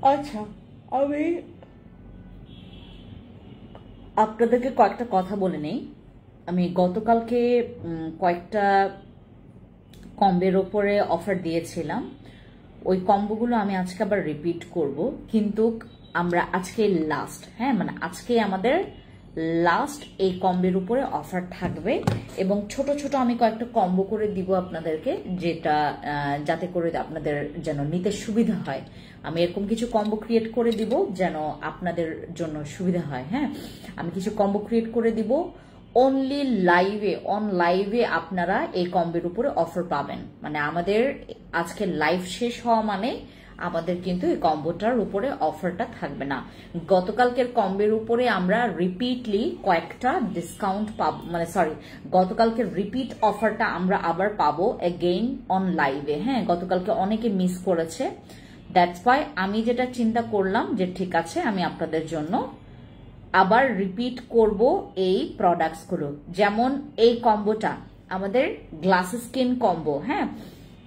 আচ্ছা, আমি আপনাদেরকে কয়েকটা কথা বলে নেই। আমি গতকালকে কয়েকটা কম্বের ওপরে অফার দিয়েছিলাম। ওই কম্বোগুলো আমি আজকে আবার রিপিট করব, কিন্তু আমরা আজকে লাস্ট, মানে আজকে আমাদের লাস্ট এই কম্বের উপরে অফার থাকবে, এবং ছোট ছোট আমি কয়েকটা কম্বো করে দিব আপনাদেরকে, যেটা যাতে করে আপনাদের যেন নিতে সুবিধা হয়। আমি এরকম কিছু কম্বো ক্রিয়েট করে দিব যেন আপনাদের জন্য সুবিধা হয়। আমি কিছু কম্বো ক্রিয়েট করে দিব, অনলি লাইভে আপনারা এই কম্বের উপরে অফার পাবেন। মানে আমাদের আজকে লাইভ শেষ হওয়া মানে আমাদের কিন্তু এই কম্বোটার উপরে অফারটা থাকবে না। গতকালকের কম্বের উপরে আমরা রিপিটলি কয়েকটা ডিসকাউন্ট পাবো, মানে সরি, গতকালকের রিপিট অফারটা আমরা আবার পাবো এগেইন অন লাইভে। গতকালকে অনেকে মিস করেছে, দ্যাটস ওয়াই আমি যেটা চিন্তা করলাম যে ঠিক আছে, আমি আপনাদের জন্য আবার রিপিট করব এই প্রোডাক্টসগুলো। যেমন এই কম্বোটা আমাদের গ্লাস স্কিন কম্বো।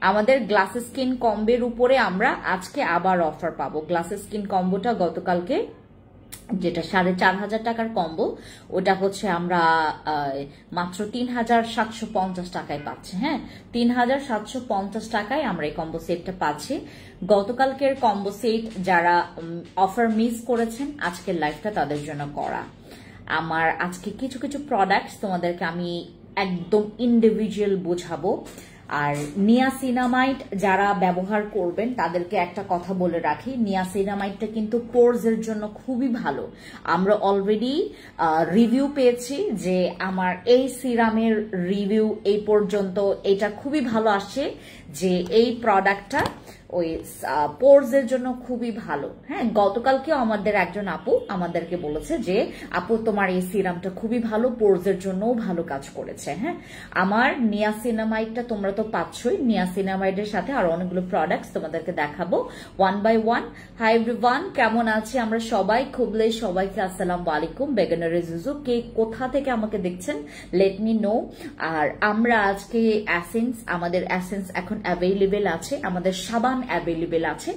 আমাদের গ্লাস স্কিন কম্বের উপরে আমরা আজকে আবার অফার পাবো। গ্লাস স্কিন কম্বোটা গতকালকে যেটা 4,500 টাকার কম্বো, ওটা হচ্ছে আমরা মাত্র 3,750 টাকায় পাচ্ছি। 3,750 টাকায় আমরা এই কম্বো সেটটা পাচ্ছি। গতকালকের কম্বো সেট যারা অফার মিস করেছেন, আজকের লাইভটা তাদের জন্য করা। আমার আজকে কিছু কিছু প্রোডাক্টস তোমাদেরকে আমি একদম ইন্ডিভিজুয়াল বোঝাবো। আর নিয়াসিনামাইড যারা ব্যবহার করবেন তাদেরকে একটা কথা বলে রাখি, নিয়াসিনামাইডটা কিন্তু পোরস এর জন্য খুবই ভালো। আমরা অলরেডি রিভিউ পেয়েছি যে আমার এই সিরামের রিভিউ এই পর্যন্ত এটা খুবই ভালো আসছে, যে এই প্রোডাক্টটা ওই পোরস এর জন্য খুবই ভালো। গতকালকেও আমাদের একজন আপু আমাদেরকে বলেছে যে আপু তোমার এই সিরামটা খুবই ভালো, পোরস এর জন্যও ভালো কাজ করেছে। আমার নিয়াসিনামাইডটা তোমরা তো পাচ্ছই, নিয়াসিনামাইডের সাথে আর অনেকগুলো প্রোডাক্টস তোমাদেরকে দেখাবো one by one. Hi everyone, কেমন আছি আমরা সবাই? খুবলে সবাইকে আসসালামু আলাইকুম। বেগানারে জুজু কে কোথা থেকে আমাকে দেখছেন লেট মি নো। আর আমরা আজকে এসেন্স, আমাদের এসেন্স এখন অ্যাভেলেবেল আছে, আমাদের সাবান অ্যাভেলেবেল আছে,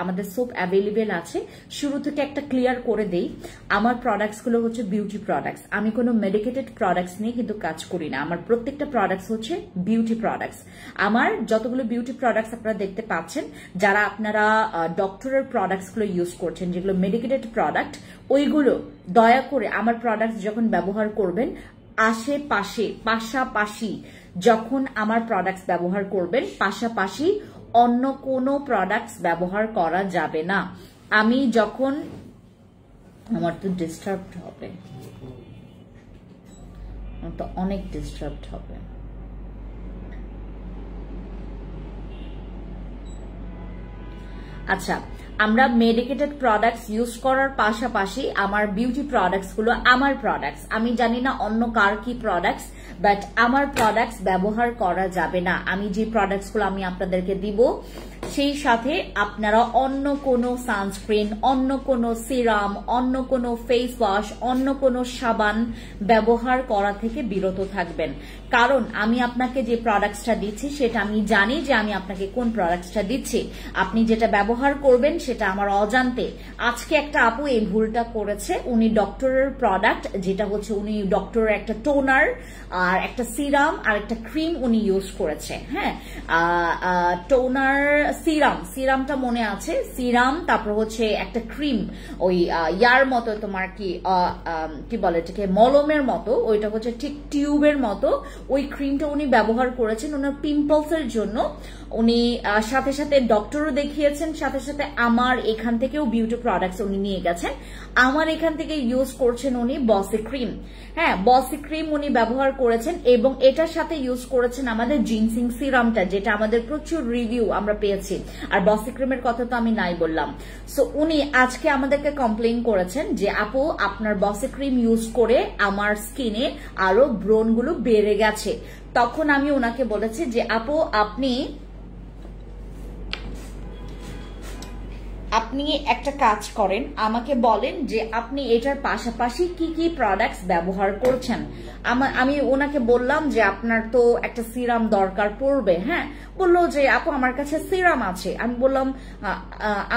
আমাদের সোপ অ্যাভেলেবেল আছে। শুরু থেকে একটা ক্লিয়ার করে দেই, আমার প্রোডাক্টস গুলো হচ্ছে বিউটি প্রোডাক্টস। আমি কোনো মেডিকেটেড প্রোডাক্টস নিয়ে কিন্তু কাজ করি না। আমার প্রত্যেকটা প্রোডাক্টস হচ্ছে বিউটি প্রোডাক্টস। আমার যতগুলো বিউটি প্রোডাক্টস আপনারা দেখতে পাচ্ছেন, যারা আপনারা ডক্টরের প্রোডাক্টস গুলো ইউজ করছেন, যেগুলো মেডিকেটেড প্রোডাক্ট, ওইগুলো দয়া করে আমার প্রোডাক্টস যখন ব্যবহার করবেন, পাশাপাশি যখন আমার প্রোডাক্টস ব্যবহার করবেন, পাশাপাশি অন্য কোনো প্রোডাক্টস ব্যবহার করা যাবে না। আমি যখন, আমার তো ডিস্টার্বড হবে, তো অনেক ডিস্টার্বড হবে। আচ্ছা, আমরা মেডিকেটেড প্রোডাক্টস ইউজ করার পাশাপাশি আমার বিউটি প্রোডাক্টস গুলো আমার প্রোডাক্টস, আমি জানি না অন্য কার কি প্রোডাক্টস, বাট আমার প্রোডাক্টস ব্যবহার করা যাবে না। আমি যে প্রোডাক্টস গুলো আমি আপনাদেরকে দিব, সেই সাথে আপনারা অন্য কোনো সানস্ক্রিন, অন্য কোনো সিরাম, অন্য কোনো ফেস ওয়াশ, অন্য কোনো সাবান ব্যবহার করা থেকে বিরত থাকবেন। কারণ আমি আপনাকে যে প্রোডাক্টসটা দিচ্ছি সেটা আমি জানি যে আমি আপনাকে কোন প্রোডাক্টসটা দিচ্ছি। আপনি যেটা ব্যবহার করবেন সেটা আমার অজান্তে। আজকে একটা আপু এই ভুলটা করেছে, উনি ডক্টরের প্রোডাক্ট, যেটা হচ্ছে উনি ডক্টরের একটা টোনার আর একটা সিরাম আর একটা ক্রিম উনি ইউজ করেছে। টোনার, সিরামটা মনে আছে, সিরাম, তারপর হচ্ছে একটা ক্রিম, ওই ইয়ার মতো, তোমার কি বলে এটাকে, মলমের মতো, ওইটা হচ্ছে ঠিক টিউবের মতো। ওই ক্রিমটা উনি ব্যবহার করেছেন ওনার পিম্পলস এর জন্য। উনি সাথে সাথে ডক্টরও দেখিয়েছেন, সাথে সাথে আমার এখান থেকেও বিউটি প্রোডাক্টস উনি নিয়ে গেছেন। আমার এখান থেকে ইউজ করছেন উনি বসি ক্রিম। বসি ক্রিম উনি ব্যবহার করেছেন, এবং এটার সাথে ইউজ করেছেন আমাদের জিনসিং সিরামটা, যেটা আমাদের প্রচুর রিভিউ আমরা পেয়েছি। আর বসি ক্রিমের কথা তো আমি নাই বললাম। সো উনি আজকে আমাদেরকে কমপ্লেইন করেছেন যে আপু আপনার বসি ক্রিম ইউজ করে আমার স্কিনে আরো ব্রণ গুলো বেড়ে গেছে। তখন আমি ওনাকে বলেছি যে আপু আপনি আপনি একটা কাজ করেন, আমাকে বলেন যে আপনি এটার পাশাপাশি কি কি প্রোডাক্টস ব্যবহার করছেন। আমি ওনাকে বললাম যে আপনার তো একটা সিরাম দরকার পড়বে। হ্যাঁ, বললো যে আপু আমার কাছে সিরাম আছে। আমি বললাম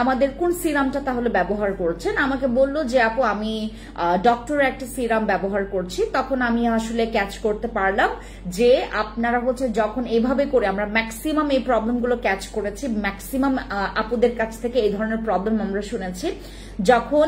আমাদের কোন সিরামটা তাহলে ব্যবহার করছেন। আমাকে বললো যে আপু আমি ডক্টরের একটা সিরাম ব্যবহার করছি। তখন আমি আসলে ক্যাচ করতে পারলাম যে আপনারা হচ্ছে যখন এভাবে করে আমরা ম্যাক্সিমাম এই প্রবলেমগুলো ক্যাচ করেছি, ম্যাক্সিমাম আপুদের কাছ থেকে এই ধরনের প্রবলেম আমরা শুনেছি। যখন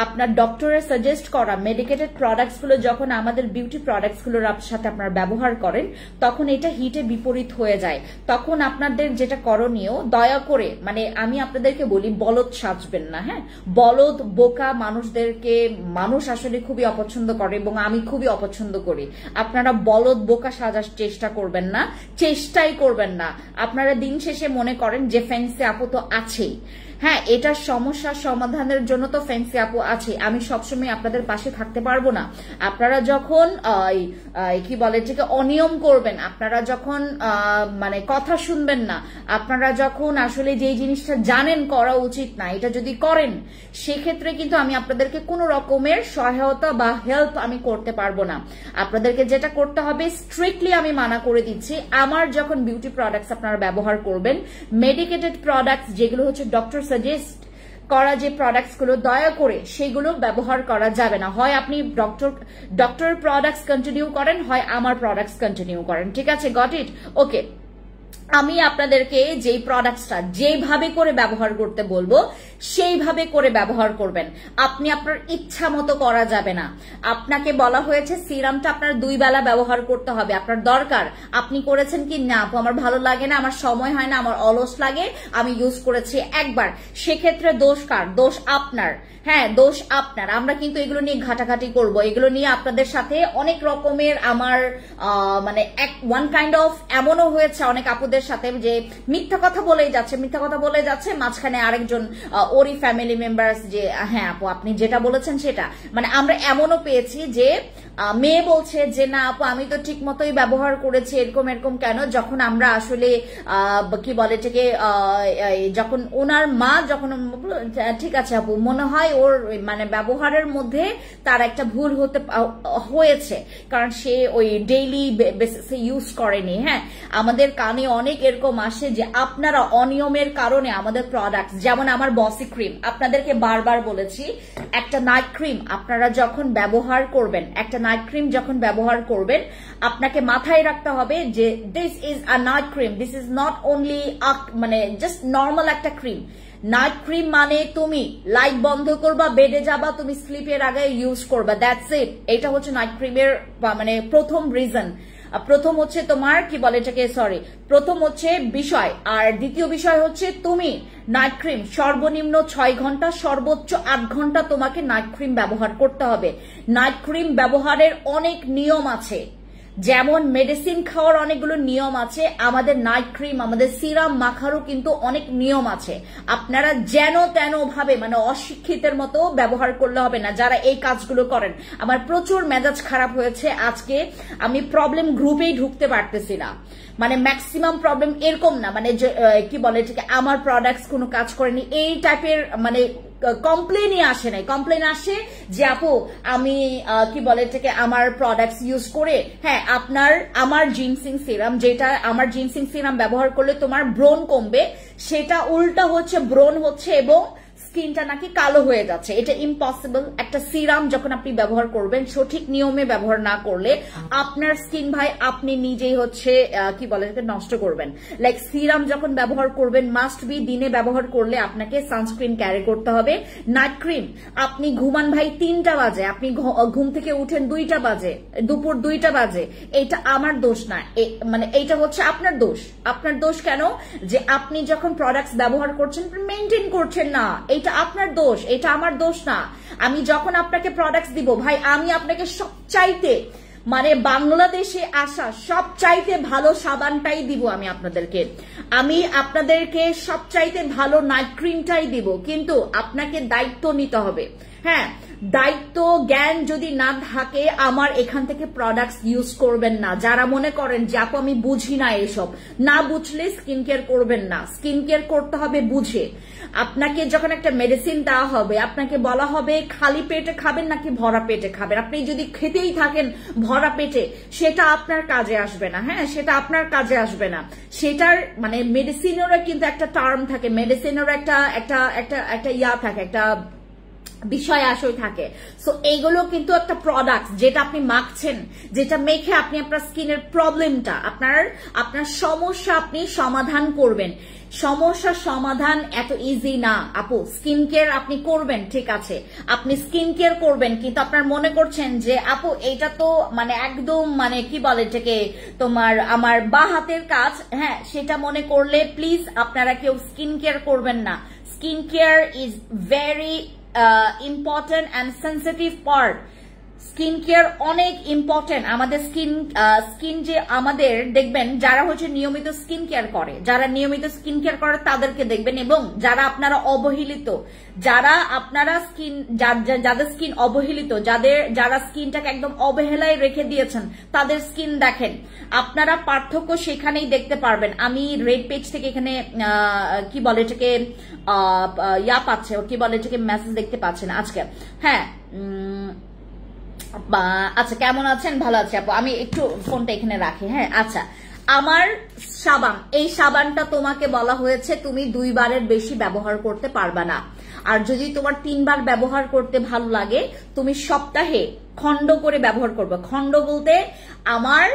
আপনার ডক্টরের সাজেস্ট করা মেডিকেটেড প্রোডাক্টস গুলো যখন আমাদের বিউটি প্রোডাক্টস গুলোর সাথে আপনারা ব্যবহার করেন, তখন এটা হিটে বিপরীত হয়ে যায়। তখন আপনাদের যেটা করণীয়, দয়া করে মানে আমি আপনাদেরকে বলি বলদ সাজবেন না। হ্যাঁ, বলদ বোকা মানুষদেরকে মানুষ আসলে খুবই অপছন্দ করে এবং আমি খুবই অপছন্দ করি। আপনারা বলদ বোকা সাজার চেষ্টা করবেন না, চেষ্টাই করবেন না। আপনারা দিন শেষে মনে করেন যে ফ্যান্সি আপু তো আছেই। হ্যাঁ, এটার সমস্যার সমাধানের জন্য তো ফ্যান্সি আপু আছে। আমি সবসময় আপনাদের পাশে থাকতে পারবো না। আপনারা যখন কি বলে এটাকে অনিয়ম করবেন, আপনারা যখন মানে কথা শুনবেন না, আপনারা যখন আসলে যে জিনিসটা জানেন করা উচিত না এটা যদি করেন, সেক্ষেত্রে কিন্তু আমি আপনাদেরকে কোনো রকমের সহায়তা বা হেল্প আমি করতে পারবো না। আপনাদেরকে যেটা করতে হবে, স্ট্রিক্টলি আমি মানা করে দিচ্ছি, আমার যখন বিউটি প্রোডাক্টস আপনারা ব্যবহার করবেন, মেডিকেটেড প্রোডাক্টস যেগুলো হচ্ছে ডক্টর সাজেস্ট করা যে প্রোডাক্টস গুলো, দয়া করে সেগুলো ব্যবহার করা যাবে না। হয় আপনি ডক্টর প্রোডাক্টস কন্টিনিউ করেন, হয় আমার প্রোডাক্টস কন্টিনিউ করেন। ঠিক আছে, গট ইট? ওকে, আমি আপনাদেরকে যেই প্রোডাক্টসটা যেভাবে করে ব্যবহার করতে বলবো সেইভাবে করে ব্যবহার করবেন। আপনি আপনার ইচ্ছা মতো করা যাবে না। আপনাকে বলা হয়েছে সিরামটা আপনার 2 বেলা ব্যবহার করতে হবে, আপনার দরকার। আপনি করেছেন কি না আপু আমার ভালো লাগে না, আমার সময় হয় না, আমার অলস লাগে, আমি ইউজ করেছি একবার। সেক্ষেত্রে দোষ কার? দোষ আপনার। হ্যাঁ, দোষ আপনার। আমরা কিন্তু এগুলো নিয়ে ঘাটাঘাটি করব, এগুলো নিয়ে আপনাদের সাথে অনেক রকমের আমার মানে ওয়ান কাইন্ড অফ এমনও হয়েছে অনেক আপুদের সাথে যে মিথ্যা কথা বলেই যাচ্ছে, মাঝখানে আরেকজন ওরই ফ্যামিলি মেম্বার্স যে হ্যাঁ আপু আপনি যেটা বলেছেন সেটা। মানে আমরা এমনও পেয়েছি যে মেয়ে বলছে যে না আপু আমি তো ঠিক মতোই ব্যবহার করেছি, এরকম কেন? যখন আমরা আসলে কি বলে এটাকে যখন ওনার মা যখন ঠিক আছে আপু মনে হয় ওর মানে ব্যবহারের মধ্যে তার একটা ভুল হয়েছে, কারণ সে ওই ডেইলি বেসিসে ইউজ করেনি। হ্যাঁ, আমাদের কানে অনেক এরকম আসে যে আপনারা অনিয়মের কারণে আমাদের প্রোডাক্ট, যেমন আমার বসি ক্রিম, আপনাদেরকে বারবার বলেছি একটা নাইট ক্রিম আপনারা যখন ব্যবহার করবেন, আপনাকে মাথায় রাখতে হবে যে this is a night cream, this is not only মানে জাস্ট নর্মাল একটা ক্রিম। নাইট ক্রিম মানে তুমি লাইট বন্ধ করবা, বেডে যাবা, তুমি স্লিপের আগে ইউজ করবা, দ্যাটস ইট। এটা হচ্ছে নাইট ক্রিমের মানে প্রথম রিজন। প্রথম হচ্ছে তোমার কি বলে এটাকে প্রথম হচ্ছে বিষয়। আর দ্বিতীয় বিষয় হচ্ছে তুমি নাইট ক্রিম সর্বনিম্ন 6 ঘন্টা সর্বোচ্চ 8 ঘন্টা তোমাকে নাইট ক্রিম ব্যবহার করতে হবে। নাইট ক্রিম ব্যবহারের অনেক নিয়ম আছে, যেমন মেডিসিন খাওয়ার অনেকগুলো নিয়ম আছে, আমাদের নাইট ক্রিম আমাদের সিরাম মাখারও কিন্তু অনেক নিয়ম আছে। আপনারা যেন তেন ভাবে মানে অশিক্ষিতের মতো ব্যবহার করলে হবে না যারা এই কাজগুলো করেন। আমার প্রচুর মেজাজ খারাপ হয়েছে আজকে, আমি প্রবলেম গ্রুপেই ঢুকতে পারতেছি না। মানে ম্যাক্সিমাম প্রবলেম এরকম না মানে কি বলে এটাকে আমার প্রোডাক্টস কোনো কাজ করেনি এই টাইপের মানে কমপ্লেনই আসে নাই। কমপ্লেন আসে যে আপু আমি কি বলে এটাকে আমার প্রোডাক্টস ইউজ করে হ্যাঁ আমার জিনসিং সিরাম, যেটা আমার জিনসিং সিরাম ব্যবহার করলে তোমার ব্রণ কমবে, সেটা উল্টা হচ্ছে, ব্রণ হচ্ছে এবং স্কিনটা নাকি কালো হয়ে যাচ্ছে। এটা ইম্পসিবল। একটা সিরাম যখন আপনি ব্যবহার করবেন সঠিক নিয়মে ব্যবহার না করলে আপনার স্কিন ভাই আপনি নিজেই হচ্ছে কি বলে নষ্ট করবেন। লাইক সিরাম যখন ব্যবহার করবেন মাস্ট বি দিনে ব্যবহার করলে আপনাকে সানস্ক্রিন ক্যারি করতে হবে। নাইট ক্রিম আপনি ঘুমান ভাই 3টা বাজে, আপনি ঘুম থেকে উঠেন 2টা বাজে, দুপুর 2টা বাজে, এটা আমার দোষ না, মানে এইটা হচ্ছে আপনার দোষ। আপনার দোষ কেন? যে আপনি যখন প্রোডাক্টস ব্যবহার করছেন মেনটেন করছেন না, এটা আপনার দোষ, এটা আমার দোষ না। আমি যখন আপনাকে প্রোডাক্টস দিব ভাই আমি আপনাকে সবচাইতে মানে বাংলাদেশে আসা সবচাইতে ভালো সাবানটাই দিব, আমি আপনাদেরকে সবচাইতে ভালো নাইট ক্রিমটাই দিব, কিন্তু আপনাকে দায়িত্ব নিতে হবে। হ্যাঁ, দায়িত্ব জ্ঞান যদি না থাকে আমার এখান থেকে প্রোডাক্টস ইউজ করবেন না। যারা মনে করেন যে আপু আমি বুঝি না এসব, না বুঝলে স্কিন কেয়ার করবেন না। স্কিন কেয়ার করতে হবে বুঝে। আপনাকে যখন একটা মেডিসিন দেওয়া হবে, আপনাকে বলা হবে খালি পেটে খাবেন নাকি ভরা পেটে খাবেন। আপনি যদি খেতেই থাকেন ভরা পেটে, সেটা আপনার কাজে আসবে না। হ্যাঁ, সেটা আপনার কাজে আসবে না। সেটার মানে মেডিসিনেরও কিন্তু একটা টার্ম থাকে, মেডিসিনেরও একটা একটা একটা একটা ইয়া থাকে, একটা বিষয় আশয় থাকে। সো এইগুলো কিন্তু একটা প্রোডাক্ট, যেটা আপনি মাখছেন, যেটা মেখে আপনি আপনার স্কিনের প্রবলেমটা, আপনার সমস্যা আপনি সমাধান করবেন। সমস্যা সমাধান এত ইজি না আপু। স্কিন কেয়ার আপনি করবেন, ঠিক আছে, আপনি স্কিন কেয়ার করবেন, কিন্তু আপনার মনে করছেন যে আপু এটা তো মানে একদম মানে কি বলে এটাকে তোমার আমার বা হাতের কাজ। হ্যাঁ, সেটা মনে করলে প্লিজ আপনারা কেউ স্কিন কেয়ার করবেন না। Skin care is very important and sensitive part. Skin care অনেক ইম্পর্টেন্ট। আমাদের স্কিন যে আমাদের দেখবেন যারা হচ্ছে নিয়মিত স্কিন কেয়ার করে, যারা নিয়মিত স্কিন কেয়ার করে তাদেরকে দেখবেন, এবং যারা আপনারা অবহেলিত, যারা আপনারা যাদের স্কিন অবহেলিত, যারা স্কিনটাকে একদম অবহেলায় রেখে দিয়েছেন, তাদের স্কিন দেখেন, আপনারা পার্থক্য সেখানেই দেখতে পারবেন। আমি রেড পেজ থেকে এখানে কি বলে এটাকে ইয়া পাচ্ছে, কি বলে এটাকে মেসেজ দেখতে পাচ্ছেন আজকে। হ্যাঁ, আচ্ছা, কেমন আছেন? ভালো আছে আপু। আমি একটু ফোনটা এখানে রাখি। হ্যাঁ, আচ্ছা, আমার সাবান, এই সাবানটা তোমাকে বলা হয়েছে তুমি 2 বারের বেশি ব্যবহার করতে পারবা না। আর যদি তোমার 3 বার ব্যবহার করতে ভালো লাগে, তুমি সপ্তাহে খণ্ড করে ব্যবহার করবে। খণ্ড বলতে আমার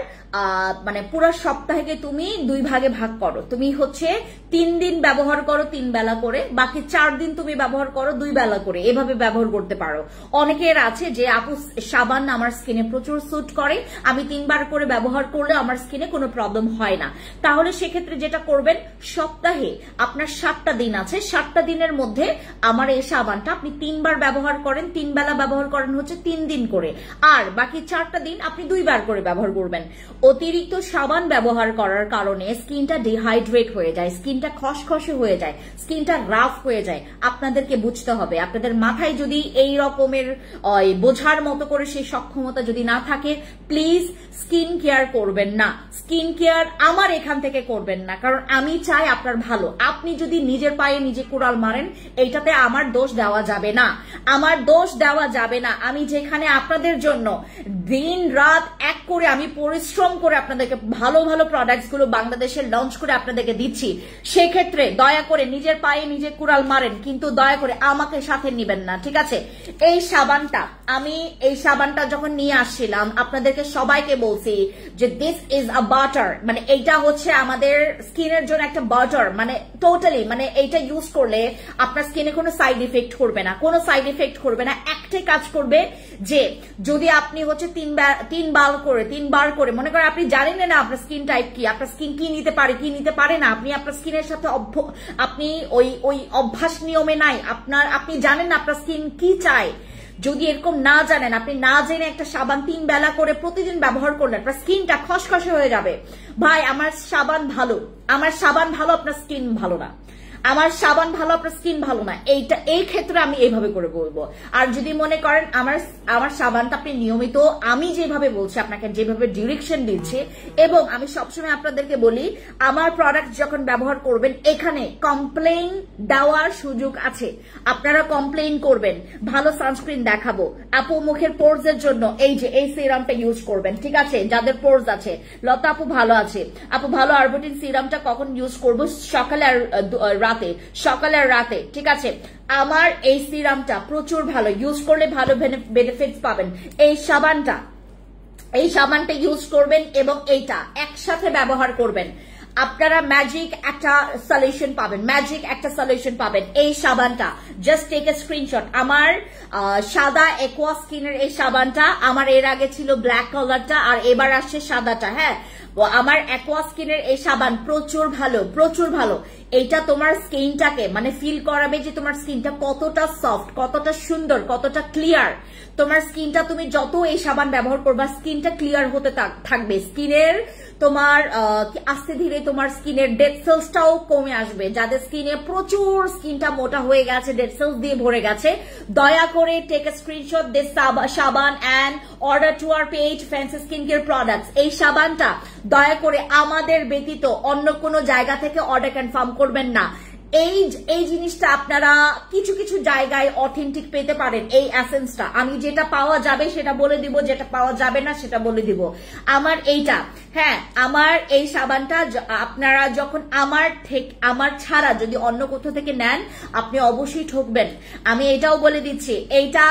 মানে পুরো সপ্তাহে তুমি 2 ভাগে ভাগ করো। তুমি হচ্ছে 3 দিন ব্যবহার করো 3 বেলা করে, বাকি 4 দিন তুমি ব্যবহার করো 2 বেলা করে, এভাবে ব্যবহার করতে পারো। অনেকের আছে যে আপু সাবান আমার স্কিনে প্রচুর স্যুট করে, আমি 3 বার করে ব্যবহার করলে আমার স্কিনে কোনো প্রবলেম হয় না। তাহলে সেক্ষেত্রে যেটা করবেন, সপ্তাহে আপনার 7টা দিন আছে, 7টা দিনের মধ্যে আমার এই সাবানটা আপনি 3 বার ব্যবহার করেন, 3 বেলা ব্যবহার করেন হচ্ছে 3 দিন করে, আর বাকি 4টা দিন আপনি 2 বার করে ব্যবহার করবেন। অতিরিক্ত সাবান ব্যবহার করার কারণে স্কিনটা ডিহাইড্রেট হয়ে যায়, স্কিনটা খসখসে হয়ে যায়, স্কিনটা রাফ হয়ে যায়। আপনাদেরকে বুঝতে হবে, আপনাদের মাথায় যদি এই রকমের বোঝার মতো করে সেই সক্ষমতা যদি না থাকে, প্লিজ স্কিন কেয়ার করবেন না। স্কিন কেয়ার আমার এখান থেকে করবেন না, কারণ আমি চাই আপনার ভালো। আপনি যদি নিজের পায়ে নিজে কুড়াল মারেন, এইটাতে আমার দোষ দেওয়া যাবে না, আমার দোষ দেওয়া যাবে না। আমি যেখানে আপনাদের জন্য দিন রাত এক করে আমি পরিশ্রম করে আপনাদেরকে ভালো ভালো প্রোডাক্টস গুলো বাংলাদেশে লঞ্চ করে আপনাদেরকে দিচ্ছি, সেক্ষেত্রে দয়া করে নিজের পায়ে নিজে কুড়াল মারেন, কিন্তু দয়া করে আমাকে সাথে নিবেন না, ঠিক আছে? এই সাবানটা যখন নিয়ে আসছিলাম, আপনাদেরকে সবাইকে বলছি যে দিস ইজ আ বাটার, মানে এইটা হচ্ছে আমাদের স্কিনের জন্য একটা বাটার, মানে টোটালি, মানে এইটা ইউজ করলে আপনার স্কিনে কোনো সাইড ইফেক্ট করবে না, কোনো সাইড ইফেক্ট করবে না। একটাই কাজ করবে যে যদি আপনি হচ্ছে 3 বার করে মনে করেন আপনি জানেন না আপনার স্কিন টাইপ কি, আপনার স্কিন কি নিতে পারে কি নিতে পারে না, আপনি আপনার স্কিনের সাথে আপনি ওই অভ্যাস নিয়মে নাই, আপনি জানেন না আপনার স্কিন কি চায়। যদি এরকম না জানেন, আপনি না জেনে একটা সাবান 3 বেলা করে প্রতিদিন ব্যবহার করলেন, আপনার স্কিনটা খসখসে হয়ে যাবে। ভাই, আমার সাবান ভালো, আপনার স্কিন ভালো না, আমার সাবান ভালো, আপনার স্কিন ভালো না, এই ক্ষেত্রে আমি এইভাবে করে বলবো। আর যদি মনে করেন আমার সাবানটা আপনি নিয়মিত আমি যেভাবে বলছি, আপনাকে যেভাবে ডিরেকশন দিচ্ছে, এবং আমি সবসময় আপনাদেরকে বলি আমার প্রোডাক্ট যখন ব্যবহার করবেন এখানে কমপ্লেইন দেওয়ার সুযোগ আছে, আপনারা কমপ্লেইন করবেন। ভালো সানস্ক্রিন দেখাবো আপু, মুখের পোর্স এর জন্য এই সিরামটা ইউজ করবেন, ঠিক আছে? যাদের পোর্স আছে, লতা আপু ভালো আছে, আপু ভালো আরবুটিন সিরামটা কখন ইউজ করবো? সকালে আর রাতে, ঠিক আছে? আমার এই সিরামটা প্রচুর ভালো, ইউজ করলে ভালো বেনিফিটস পাবেন। এই সাবানটা ইউজ করবেন এবং এইটা একসাথে ব্যবহার করবেন, আপনারা ম্যাজিক একটা সলিউশন পাবেন। এই সাবানটা জাস্ট টেক এ স্ক্রিনশট। আমার সাদা একোয়া স্কিনের এই সাবানটা, আমার এর আগে ছিল ব্ল্যাক কালারটা, আর এবার আসছে সাদাটা। হ্যাঁ, আমার একোয়া স্কিনের এই সাবান প্রচুর ভালো। এইটা তোমার স্কিনটাকে মানে ফিল করাবে যে তোমার স্কিনটা কতটা সফট, কতটা সুন্দর, কতটা ক্লিয়ার। তোমার স্কিনটা তুমি যত এই সাবান ব্যবহার করবা স্কিনটা ক্লিয়ার হতে থাকবে। স্কিনের তোমার আস্তে ধীরে তোমার স্কিনের ডেড সেলসটাও কমে আসবে। যাদের স্কিনে প্রচুর স্কিনটা মোটা হয়ে গেছে, ডেড সেলস দিয়ে ভরে গেছে, দয়া করে টেক এ স্ক্রিনশট দিস সাবান and order to our page fancy skin care products. এই সাবানটা দয়া করে আমাদের ব্যতীত অন্য কোনো জায়গা থেকে অর্ডার কনফার্ম করবেন না। এই জিনিসটা আপনারা কিছু কিছু জায়গায় অথেন্টিক পেতে পারেন। এই এসেন্সটা আমি যেটা পাওয়া যাবে সেটা বলে দিব, যেটা পাওয়া যাবে না সেটা বলে দিব। আমার এইটা, হ্যাঁ, আমার এই সাবানটা আপনারা যখন আমার ছাড়া যদি অন্য কোথাও থেকে নেন আপনি অবশ্যই ঠকবেন। আমি এটাও বলে দিচ্ছি, এইটা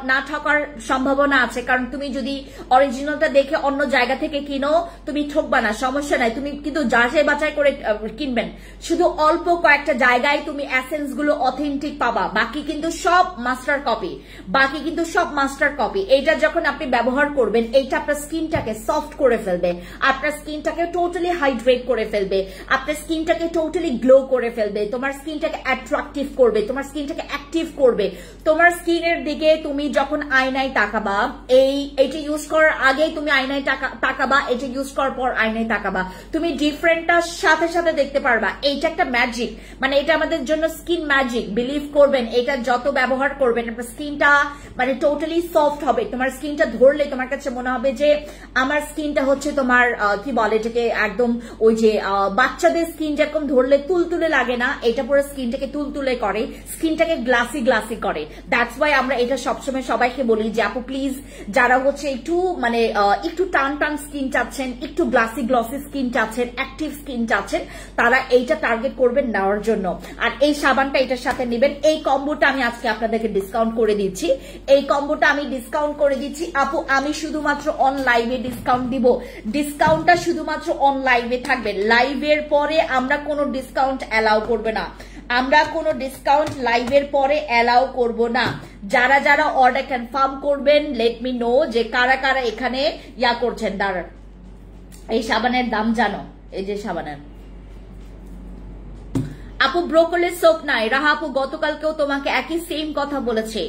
না ঠকার সম্ভাবনা আছে, কারণ তুমি যদি অরিজিনালটা দেখে অন্য জায়গা থেকে কিনো তুমি ঠকবা না, সমস্যা নাই। তুমি কিন্তু যাচাই বাছাই করে কিনবেন। শুধু অল্প কয়েকটা জায়গায় তুমি এসেন্স গুলো অথেন্টিক পাবা, বাকি কিন্তু সব মাস্টার কপি। এইটা যখন আপনি ব্যবহার করবেন এইটা আপনার স্কিনটাকে সফট করে ফেলবে, আপনার স্কিনটাকে টোটালি হাইড্রেট করে ফেলবে, আপনার স্কিনটাকে টোটালি গ্লো করে ফেলবে, তোমার স্কিনটাকে অ্যাট্রাকটিভ করবে, তোমার স্কিনটাকে অ্যাক্টিভ করবে। তোমার স্কিনের দিকে তুমি যখন আয়নায় তাকাবা, এইটা ইউজ করার আগেই তুমি আয়নায় তাকাবা, এটা ইউজ করার পর আয়নায় তাকাবা, তুমি ডিফারেন্টটা সাথে সাথে দেখতে পারবা। এইটা একটা ম্যাজিক, মানে এটা আমাদের জন্য স্কিন ম্যাজিক। বিলিভ করবেন, এটা যত ব্যবহার করবেন আপনার স্কিনটা মানে টোটালি সফট হবে। তোমার স্কিনটা ধরলে তোমার কাছে মনে হবে যে আমার স্কিনটা হচ্ছে তোমার কি বলে এটাকে একদম ওই যে বাচ্চাদের স্কিন যেরকম ধরলে তুলতুলে লাগে না, এটা পুরো স্কিনটাকে তুলতুলে করে, স্কিনটাকে গ্লাসি গ্লাসি করে। দ্যাটস ওয়াই আমরা এটা সবসময় সবাইকে বলি যে আপু প্লিজ যারা হচ্ছে একটু মানে একটু টান টান স্কিন চাচ্ছেন, একটু গ্লাসি গ্লসি স্কিন চাচ্ছেন, অ্যাক্টিভ স্কিন চাচ্ছেন, তারা এইটা টার্গেট করবেন নেওয়ার জন্য। আর এই সাবানটা এটার সাথে নেবেন। এই কম্বোটা আমি আজকে আপনাদেরকে ডিসকাউন্ট করে দিচ্ছি, আপু আমি শুধুমাত্র অন লাইভে ডিসকাউন্ট দিব। ডিসকাউন্টটা শুধুমাত্র অন লাইভে থাকবে, লাইভের পরে আমরা কোনো ডিসকাউন্ট অ্যালাউ করবে না, আমরা কোনো ডিসকাউন্ট লাইভের পরে অ্যালাউ করব না। যারা যারা অর্ডার কনফার্ম করবেন লেট মি নো যে কারা কারা এখানে ইয়া করছেন। দাঁড়ান, এই সাবানের দাম জানো? এই যে সাবানের আপু ব্রোকলি সোপ নাই। রাহা আপু গতকালকেও তোমাকে একই সেম কথা বলেছে,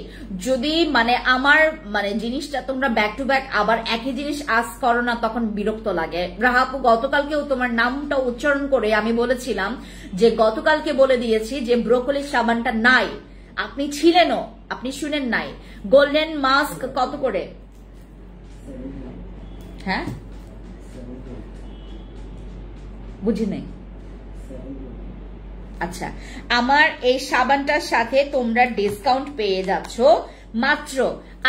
যদি মানে আমার মানে জিনিসটা তোমরা ব্যাক টু ব্যাক আবার একই জিনিস আস করো না তখন বিরক্ত লাগে। রাহা আপু গতকালকেও তোমার নামটা উচ্চারণ করে আমি বলেছিলাম যে গতকালকে বলে দিয়েছি যে ব্রোকলির সাবানটা নাই, আপনি ছিলেনও, আপনি শুনেন নাই। গোল্ডেন মাস্ক কত করে? হ্যাঁ বুঝি নাই। আচ্ছা, আমার এই সাবানটার সাথে তোমরা ডিসকাউন্ট পেয়ে যাচ্ছ মাত্র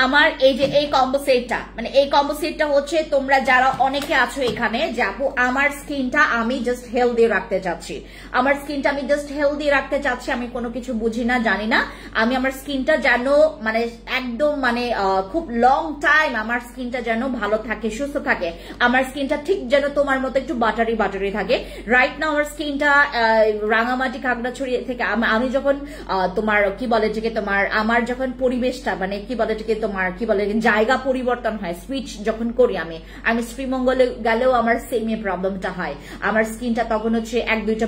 আমার এই যে এই কম্বো সেটটা, মানে এই কম্বো সেটটা হচ্ছে তোমরা যারা অনেকে আছো এখানে যে আপু আমার স্কিনটা আমি জাস্ট হেলদি রাখতে চাচ্ছি, আমার স্কিনটা আমি জাস্ট হেলদি রাখতে চাচ্ছি, আমি কোনো কিছু বুঝি না জানি না, আমি আমার স্কিনটা যেন মানে একদম মানে খুব লং টাইম আমার স্কিনটা যেন ভালো থাকে, সুস্থ থাকে, আমার স্কিনটা ঠিক যেন তোমার মতো একটু বাটারি বাটারি থাকে। রাইট না আমার স্কিনটা রাঙামাটি খাগড়াছড়ি থেকে আমি যখন তোমার কি বলে এটাকে তোমার আমার যখন পরিবেশটা মানে কি বলে এটাকে তোমার কি বলে জায়গা পরিবর্তন হয়, সুইচ যখন করি আমি শ্রীমঙ্গলে গেলেও আমার সেম প্রবলেমটা হয়, আমার স্কিনটা তখন হচ্ছে এক দুইটা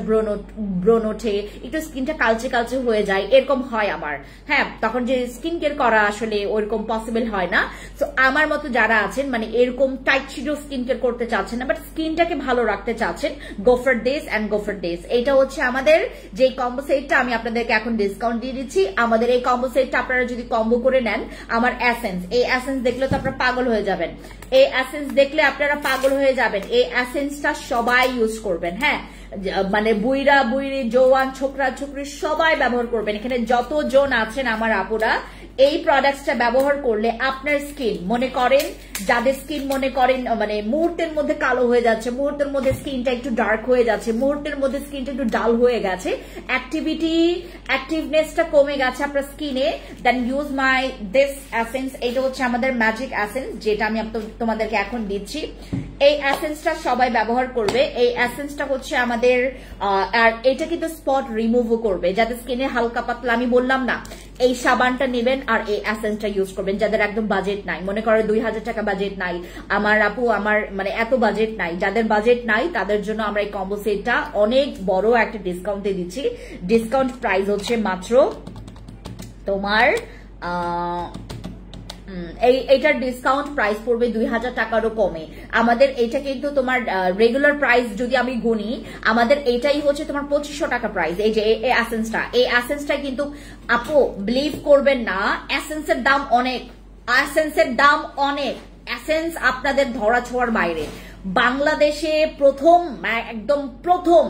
ব্রণ ওঠে, একটু স্কিনটা কালচে কালচে হয়ে যায়, এরকম হয় আমার। হ্যাঁ, তখন যে স্কিন কেয়ার করা আসলে ওরকম পসিবল হয় না। তো আমার মতো যারা আছেন মানে এরকম টাইট শিডো স্কিন কেয়ার করতে চাচ্ছেন না, বাট স্কিনটাকে ভালো রাখতে চাচ্ছেন, go for this and go for this. এইটা হচ্ছে আমাদের যে কম্বো সেটটা আমি আপনাদেরকে এখন ডিসকাউন্ট দিয়ে দিচ্ছি। আমাদের এই কম্বো সেটটা আপনারা যদি কম্বো করে নেন, আমার এসেন্স, এই এসেন্স দেখলে তো আপনারা পাগল হয়ে যাবেন, এই এসেন্স দেখলে আপনারা পাগল হয়ে যাবেন। এই এসেন্সটা সবাই ইউজ করবেন, হ্যাঁ, মানে বুইরা বুইরি জওয়ান ছোকরা ছোকরি সবাই ব্যবহার করবেন। এখানে যত জন আছেন আমার আপুরা এই প্রোডাক্টটা ব্যবহার করলে আপনার স্কিন মনে করেন যাদের স্কিন মনে করেন মানে মুহূর্তের মধ্যে কালো হয়ে যাচ্ছে, মুহূর্তের মধ্যে স্কিনটা একটু ডার্ক হয়ে যাচ্ছে, মুহূর্তের মধ্যে স্কিনটা একটু ডাল হয়ে গেছে, অ্যাক্টিভনেসটা কমে গেছে আপনার স্কিনে, then use my this essence. এটা হচ্ছে আমাদের ম্যাজিক এসেন্স যেটা আমি তোমাদেরকে এখন দিচ্ছি। এই এসেন্সটা সবাই ব্যবহার করবে। এই এসেন্সটা হচ্ছে আমাদের আর এটা কিন্তু স্পট রিমুভও করবে যাদের স্কিনে হালকা পাতলা। আমি বললাম না, এই সাবানটা নেবেন আর এই এসেন্সটা ইউজ করবেন যাদের একদম বাজেট নাই, মনে করে 2000 টাকা বাজেট নাই। আমার আপু আমার মানে এত বাজেট নাই, যাদের বাজেট নাই তাদের জন্য আমরা এই কম্বো সেটটা অনেক বড় একটা ডিসকাউন্টে দিচ্ছি। ডিসকাউন্ট প্রাইস হচ্ছে মাত্র তোমার এইটার ডিসকাউন্ট প্রাইস পড়বে 2000 টাকারও কমে। আমাদের এটা কিন্তু তোমার রেগুলার প্রাইস যদি আমি গুনি, আমাদের এটাই হচ্ছে তোমার 2500 টাকা প্রাইস। এই যে এই এসেন্সটা কিন্তু আপু বিলিভ করবেন না, এসেন্সের দাম অনেক, এসেন্স আপনাদের ধরা ছোঁয়ার বাইরে। বাংলাদেশে একদম প্রথম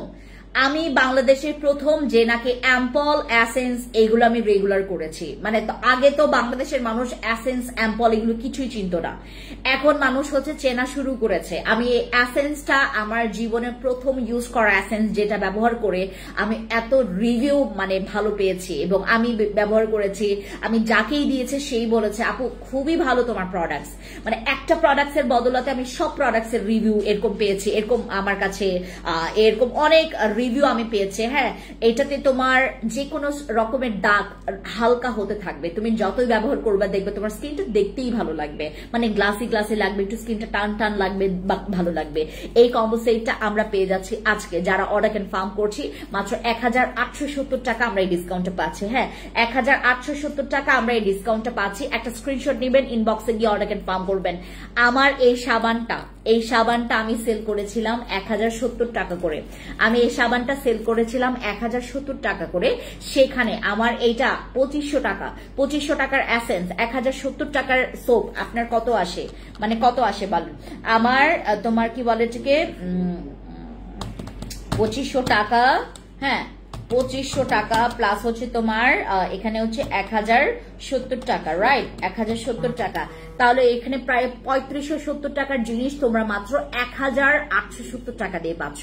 আমি বাংলাদেশের প্রথম যে নাকি অ্যাম্পল এসেন্স এগুলো আমি রেগুলার করেছি। মানে আগে তো বাংলাদেশের মানুষ এসেন্স অ্যাম্পল এগুলো কিছুই চিনত না, এখন মানুষ হচ্ছে চেনা শুরু করেছে। আমি এই এসেন্সটা আমার জীবনে প্রথম ইউজ করা এসেন্স, যেটা ব্যবহার করে আমি এত রিভিউ মানে ভালো পেয়েছি এবং আমি ব্যবহার করেছি। আমি যাকেই দিয়েছে সেই বলেছে আপু খুবই ভালো তোমার প্রোডাক্টস। মানে একটা প্রোডাক্টস এর বদলাতে আমি সব প্রোডাক্টস এর রিভিউ এরকম পেয়েছি, এরকম আমার কাছে এরকম অনেক রিভিউ আমি পেয়েছি। হ্যাঁ, এটাতে তোমার যে কোনো রকমের দাগ হালকা হতে থাকবে, তুমি যতই ব্যবহার করবে দেখবে তোমার স্কিনটা দেখতেই ভালো লাগবে, মানে গ্লাসি লাগবে, একটু স্কিনটা টান লাগবে, ভালো লাগবে। এই কম্বো সেটটা আমরা পেয়ে যাচ্ছি আজকে যারা অর্ডার কনফার্ম করছি মাত্র 1870 টাকা আমরা এই ডিসকাউন্টটা পাচ্ছি। হ্যাঁ, 1870 টাকা আমরা এই ডিসকাউন্টটা পাচ্ছি। একটা স্ক্রিনশট নেবেন, ইনবক্সে গিয়ে অর্ডার কনফার্ম করবেন। আমার এই সাবানটা আমি সেল করেছিলাম 1070 টাকা করে। আমি এই সাবানটা সেল করেছিলাম 1070 টাকা করে। সেখানে আমার এইটা 2500 টাকার এসেন্স, 1070 টাকার সোপ আপনার কত আসে, মানে কত আসে বলুন? আমার তোমার কি বলে থেকে 2500 টাকা, হ্যাঁ 2500 টাকা প্লাস হচ্ছে তোমার এখানে হচ্ছে 1070 টাকা, রাইট? 1070 টাকা, তাহলে এখানে প্রায় 3570 টাকার জিনিস তোমরা মাত্র 1870 টাকা দিয়ে পাচ্ছ।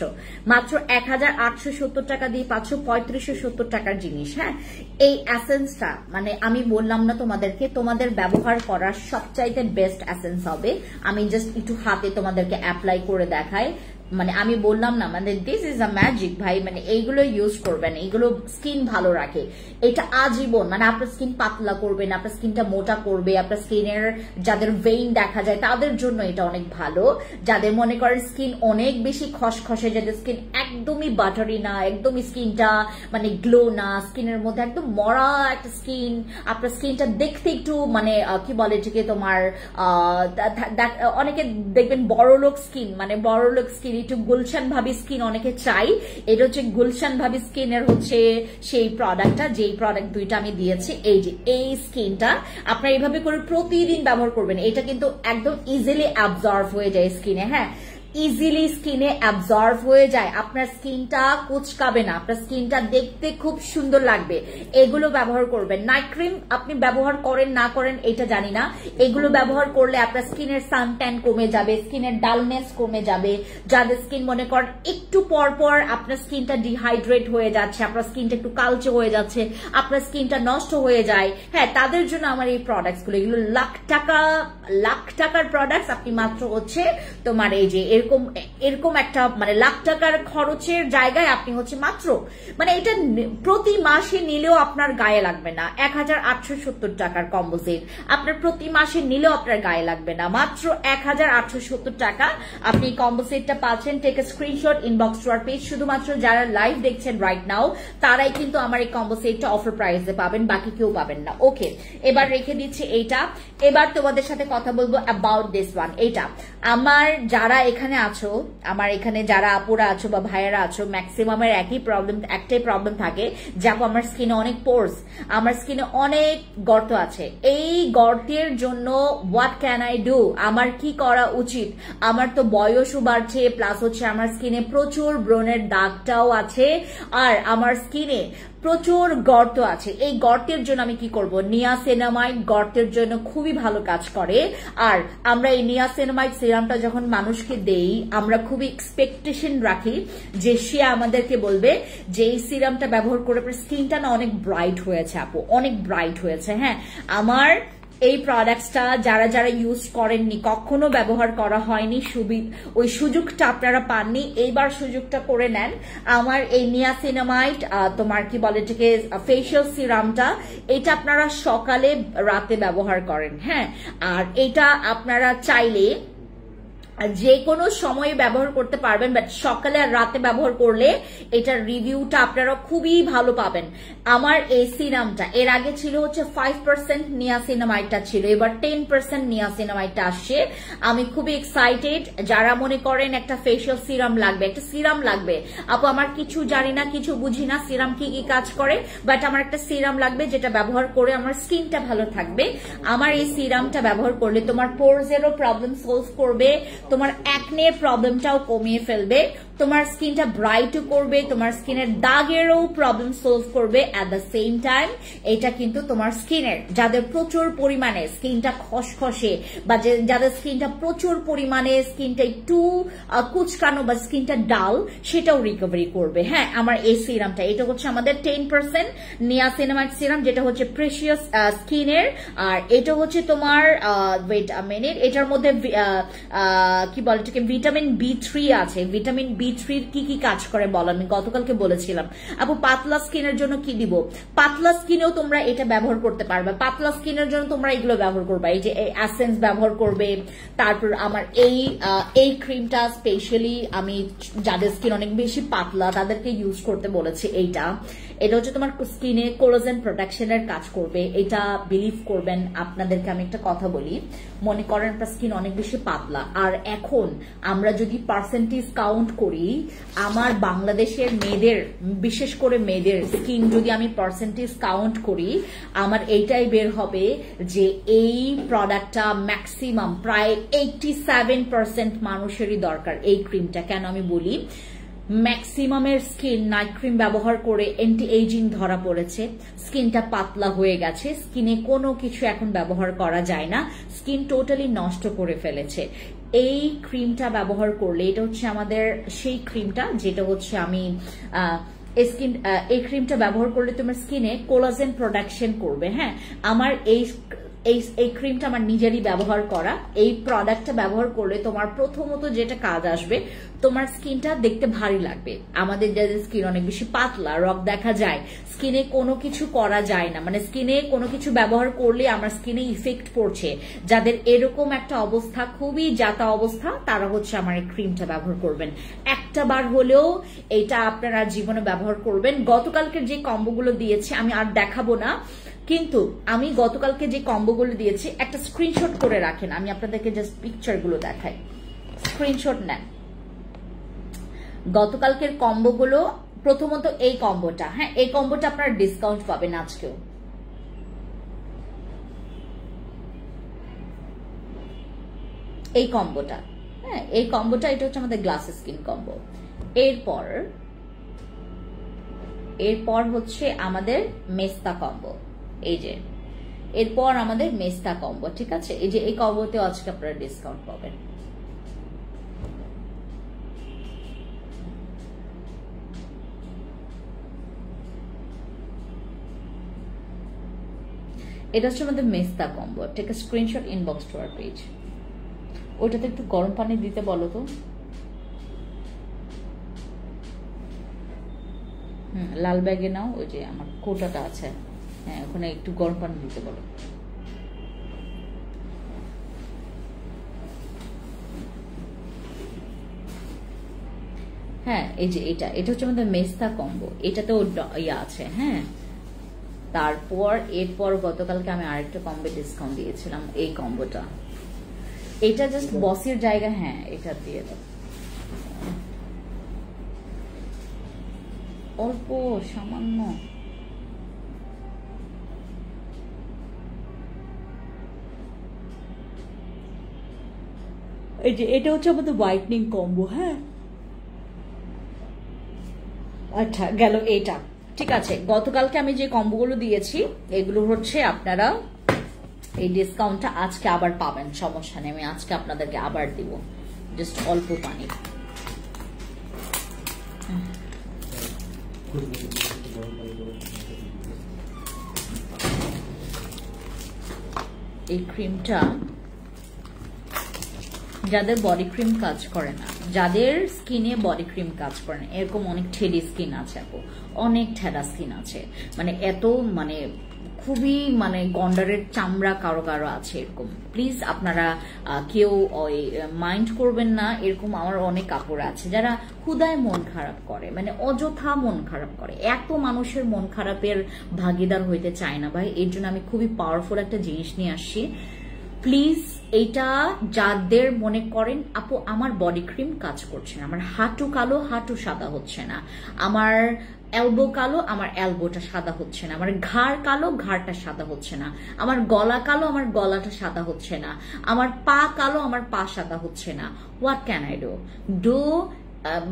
মাত্র 1870 টাকা দিয়ে পাচ্ছ 3570 টাকার জিনিস। হ্যাঁ, এই এসেন্সটা মানে আমি বললাম না তোমাদেরকে, তোমাদের ব্যবহার করার সবচাইতে বেস্ট এসেন্স হবে। আমি জাস্ট একটু হাতে তোমাদেরকে অ্যাপ্লাই করে দেখাই। মানে আমি বললাম না, মানে দিস ইজ আ ম্যাজিক ভাই, মানে এইগুলো ইউজ করবেন, এইগুলো স্কিন ভালো রাখে। এটা আজীবন মানে আপনার স্কিন পাতলা করবে না, আপনার স্কিনটা মোটা করবে। আপনার স্কিনের যাদের ভেইন দেখা যায় তাদের জন্য এটা অনেক ভালো। যাদের মনে করেন স্কিন অনেক বেশি খসখসে, যাদের স্কিন একদমই বাটারি না, একদমই স্কিনটা মানে গ্লো না, স্কিনের মধ্যে একদম মরা একটা স্কিন, আপনার স্কিনটা দেখতে একটু মানে কি বলে এটাকে তোমার অনেকে দেখবেন বড়লোক স্কিন, মানে বড়লোক স্কিন একটু গুলশান ভাবি স্কিন অনেকে চাই। এটা হচ্ছে গুলশান ভাবি স্কিনের হচ্ছে সেই প্রোডাক্টটা, যেই প্রোডাক্ট দুইটা আমি দিয়েছি। এই যে এই স্কিনটা আপনারা এইভাবে করে প্রতিদিন ব্যবহার করবেন। এটা কিন্তু একদম ইজিলি অ্যাবজর্ব হয়ে যায় স্কিনে। হ্যাঁ, ইজিলি স্কিনে অ্যাবজর্ব হয়ে যায়, আপনার স্কিনটা কুচকাবে না, আপনার স্কিনটা দেখতে খুব সুন্দর লাগবে। এগুলো ব্যবহার করবেন। নাইট ক্রিম আপনি ব্যবহার করেন না করেন এটা জানি না, এগুলো ব্যবহার করলে আপনার স্কিনের সানট্যান কমে যাবে, স্কিনের ডালনেস কমে যাবে। যাদের স্কিন মনে করেন একটু পর পর আপনার স্কিনটা ডিহাইড্রেট হয়ে যাচ্ছে, আপনার স্কিনটা একটু কালচে হয়ে যাচ্ছে, আপনার স্কিনটা নষ্ট হয়ে যায়, হ্যাঁ তাদের জন্য আমার এই প্রোডাক্টস গুলো, এগুলো লাখ টাকার প্রোডাক্টস। আপনি মাত্র হচ্ছে তোমার এই যে এরকম একটা মানে লাখ টাকার খরচের জায়গায় আপনি হচ্ছে মাত্র মানে এটা প্রতি মাসে নিলেও আপনার গায়ে লাগবে না। 1870 টাকার কম্বো সেট আপনার প্রতি মাসে নিলেও আপনার গায়ে লাগবে না, মাত্র 1870 টাকা আপনি কম্বো সেটটা পাচ্ছেন। Take a screenshot, inbox to our page. শুধুমাত্র যারা লাইভ দেখছেন রাইট নাও তারাই কিন্তু আমার এই কম্বো সেটটা অফার প্রাইসে পাবেন, বাকি কেউ পাবেন না। ওকে, এবার রেখে দিচ্ছি এইটা। এবার তোমাদের সাথে কথা বলবো অ্যাবাউট দিস ওয়ান। এইটা আমার যারা এখানে আছো, আমার এখানে যারা আপুরা আছো বা ভাইয়েরা আছো, ম্যাক্সিমামের একটাই প্রবলেম থাকে যে আপু আমার স্কিনে অনেক পোরস, আমার স্কিনে অনেক গর্ত আছে। এই গর্তের জন্য হোয়াট ক্যান আই ডু, আমার কি করা উচিত? আমার তো বয়সও বাড়ছে, প্লাস হচ্ছে আমার স্কিনে প্রচুর ব্রণের দাগটাও আছে, আর আমার স্কিনে প্রচুর গর্ত আছে। এই গর্তের জন্য আমি কি করব? নিয়াসিনামাইড গর্তের জন্য খুবই ভালো কাজ করে। আর আমরা এই নিয়াসিনামাইড সিরামটা যখন মানুষকে দেই আমরা খুবই এক্সপেকটেশন রাখি যে সে আমাদেরকে বলবে যে এই সিরামটা ব্যবহার করে স্কিনটা না অনেক ব্রাইট হয়েছে আপু, অনেক ব্রাইট হয়েছে। হ্যাঁ, আমার এই প্রোডাক্টসটা যারা যারা ইউজ করেননি, কখনো ব্যবহার করা হয়নি, ওই সুযোগটা আপনারা পাননি, এইবার সুযোগটা করে নেন। আমার এই নিয়াসিনামাইড তোমার কি বলে এটাকে ফেশিয়াল সিরামটা, এটা আপনারা সকালে রাতে ব্যবহার করেন, হ্যাঁ। আর এটা আপনারা চাইলে যে কোনো সময়ে ব্যবহার করতে পারবেন, বাট সকালে আর রাতে ব্যবহার করলে এটার রিভিউটা আপনারা খুবই ভালো পাবেন। আমার এই সিরামটা এর আগে ছিল হচ্ছে 5% নিয়াসিনামাইডটা ছিল, এবার 10% নিয়াসিনামাইডটা আসছে। আমি খুবই এক্সাইটেড। যারা মনে করেন একটা ফেশিয়াল সিরাম লাগবে, একটা সিরাম লাগবে, আপু আমার কিছু জানি না, কিছু বুঝি না সিরাম কি কি কাজ করে, বাট আমার একটা সিরাম লাগবে যেটা ব্যবহার করে আমার স্কিনটা ভালো থাকবে, আমার এই সিরামটা ব্যবহার করলে তোমার পোরসেরও প্রবলেম সলভ করবে, তোমার অ্যাকনে প্রবলেমটাও কমিয়ে ফেলবে, তোমার স্কিনটা ব্রাইটও করবে, তোমার স্কিনের দাগেরও প্রবলেম সলভ করবে। অ্যাট দ্য সেম টাইম এটা কিন্তু তোমার স্কিনের যাদের প্রচুর পরিমাণে স্কিনটা খসখসে বা যাদের স্কিনটা প্রচুর পরিমাণে স্কিনটা একটু কুচকানো বা স্কিনটা ডাল, সেটাও রিকভারি করবে। হ্যাঁ, আমার এই সিরামটা এটা হচ্ছে আমাদের 10% নিয়াসিনামাইড সিরাম, যেটা হচ্ছে প্রেশিয়াস স্কিনের। আর এটা হচ্ছে তোমার ওয়েট আ মিনিট, এটার মধ্যে কি বলে এটাকে ভিটামিন B3 আছে। ভিটামিন B3 কি কি কাজ করে বল, আমি গতকালকে বলেছিলাম। আপু পাতলা স্কিনের জন্য কি দিব? পাতলা স্কিনেও তোমরা এটা ব্যবহার করতে পারবে। পাতলা স্কিনের জন্য তোমরা এগুলো ব্যবহার করবে, এই যে এসেন্স ব্যবহার করবে। তারপর আমার এই ক্রিমটা স্পেশালি আমি যাদের স্কিন অনেক বেশি পাতলা তাদেরকে ইউজ করতে বলেছি। এটা হচ্ছে তোমার স্কিনে কোলাজেন প্রোটেকশনের কাজ করবে। এটা বিলিভ করবেন, আপনাদেরকে আমি একটা কথা বলি, মনে করেন আপনার স্কিন অনেক বেশি পাতলা, আর এখন আমরা যদি পার্সেন্টেজ কাউন্ট করি, আমার বাংলাদেশের মেয়েদের, বিশেষ করে মেয়েদের স্কিন যদি আমি পার্সেন্টেজ কাউন্ট করি, আমার এইটাই বের হবে যে এই প্রোডাক্টটা ম্যাক্সিমাম প্রায় 87% মানুষেরই দরকার এই ক্রিমটা। কেন আমি বলি, ম্যাক্সিমামের স্কিন নাইট ক্রিম ব্যবহার করে অ্যান্টি এজিং ধরা পড়েছে, স্কিনটা পাতলা হয়ে গেছে, স্কিনে কোনো কিছু এখন ব্যবহার করা যায় না, স্কিন টোটালি নষ্ট করে ফেলেছে। এই ক্রিমটা ব্যবহার করলে, এটা হচ্ছে আমাদের সেই ক্রিমটা যেটা হচ্ছে আমি এই ক্রিমটা ব্যবহার করলে তোমার স্কিনে কোলাজেন প্রোডাকশন করবে। হ্যাঁ, আমার এই ক্রিমটা আমার নিজেরই ব্যবহার করা। এই প্রোডাক্টটা ব্যবহার করলে তোমার প্রথমত যেটা কাজ আসবে, তোমার স্কিনটা দেখতে ভারী লাগবে। আমাদের যাদের স্কিন অনেক বেশি পাতলা, রগ দেখা যায়, স্কিনে কোনো কিছু করা যায় না, মানে স্কিনে কোনো কিছু ব্যবহার করলে আমার স্কিনে ইফেক্ট পড়ছে, যাদের এরকম একটা অবস্থা, খুবই যাতা অবস্থা, তারা হচ্ছে আমার এই ক্রিমটা ব্যবহার করবেন। একটা বার হলেও এটা আপনারা জীবনে ব্যবহার করবেন। গতকালকের যে কম্বোগুলো দিয়েছি আমি আর দেখাবো না, কিন্তু আমি গতকালকে যে কম্বোগুলো দিয়েছি একটা স্ক্রিনশট করে রাখেন, আমি আপনাদেরকে জাস্ট পিকচারগুলো দেখাই, স্ক্রিনশট নেন। গতকালকের কম্বোগুলো, প্রথমত এই কম্বোটা, হ্যাঁ এই কম্বোটা আপনারা ডিসকাউন্ট পাবেন আজকেও। এই কম্বোটা, হ্যাঁ এই কম্বোটা, এটা হচ্ছে আমাদের গ্লাস স্কিন কম্বো। এরপর হচ্ছে আমাদের মেস্তা কম্বো, এই যে এরপর আমাদের মেস্তা কম্বো, ঠিক আছে। এই যে এই কম্বোতেও আজকে আপনারা ডিসকাউন্ট পাবেন। এটা হচ্ছে আমাদের মেস্তা combo. Take a screenshot, inbox to our page. ওইটাতে একটু গরম পানি দিতে বলো তো। লাল ব্যাগে নাও, ওই যে আমার কোটাটা আছে, হ্যাঁ ওখানে একটু গরম পানি দিতে বলো। হ্যাঁ এই যে এটা হচ্ছে আমাদের মেস্তা কম্বো, এটাতেও ইয়া আছে। হ্যাঁ, তারপর এরপর গতকালকে আমি আরেকটা কম্বো ডিসকাউন্ট দিয়েছিলাম, এই কম্বোটা, এটা জাস্ট বসের জায়গা, হ্যাঁ এটা দিয়ে দাও অল্প সামান্য। এই যে এটা হচ্ছে আমাদের হোয়াইটনিং কম্বো। হ্যাঁ আচ্ছা, গেল এটা, ঠিক আছে। গতকালকে আমি যে কম্বোগুলো দিয়েছি এগুলো হচ্ছে আপনারা এই ডিসকাউন্টটা আজকে আবার পাবেন, সমস্যা নেই, আমি আজকে আপনাদেরকে আবার দিব, জাস্ট অল্প পানি। এই ক্রিমটা যাদের বডি ক্রিম কাজ করে না, যাদের স্কিনে বডি ক্রিম কাজ করে না, এরকম অনেক ঠেডি স্কিন আছে আপু, অনেক ঠেডা স্কিন আছে, মানে এত মানে খুবই মানে গন্ডারের চামড়া কারো কারো আছে এরকম। প্লিজ আপনারা কেউ ওই মাইন্ড করবেন না, এরকম আমার অনেক কাপড় আছে যারা হুদায় মন খারাপ করে, মানে অযথা মন খারাপ করে। এত মানুষের মন খারাপের ভাগিদার হইতে চায় না ভাই, এর জন্য আমি খুবই পাওয়ারফুল একটা জিনিস নিয়ে আসছি। প্লিজ এইটা যাদের মনে করেন আপু আমার বডি ক্রিম কাজ করছে না, আমার হাঁটু কালো হাঁটু সাদা হচ্ছে না, আমার এলবো কালো আমার এলবোটা সাদা হচ্ছে না, আমার ঘাড় কালো ঘাড়টা সাদা হচ্ছে না, আমার গলা কালো আমার গলাটা সাদা হচ্ছে না, আমার পা কালো আমার পা সাদা হচ্ছে না, হোয়াট ক্যান আই ডু?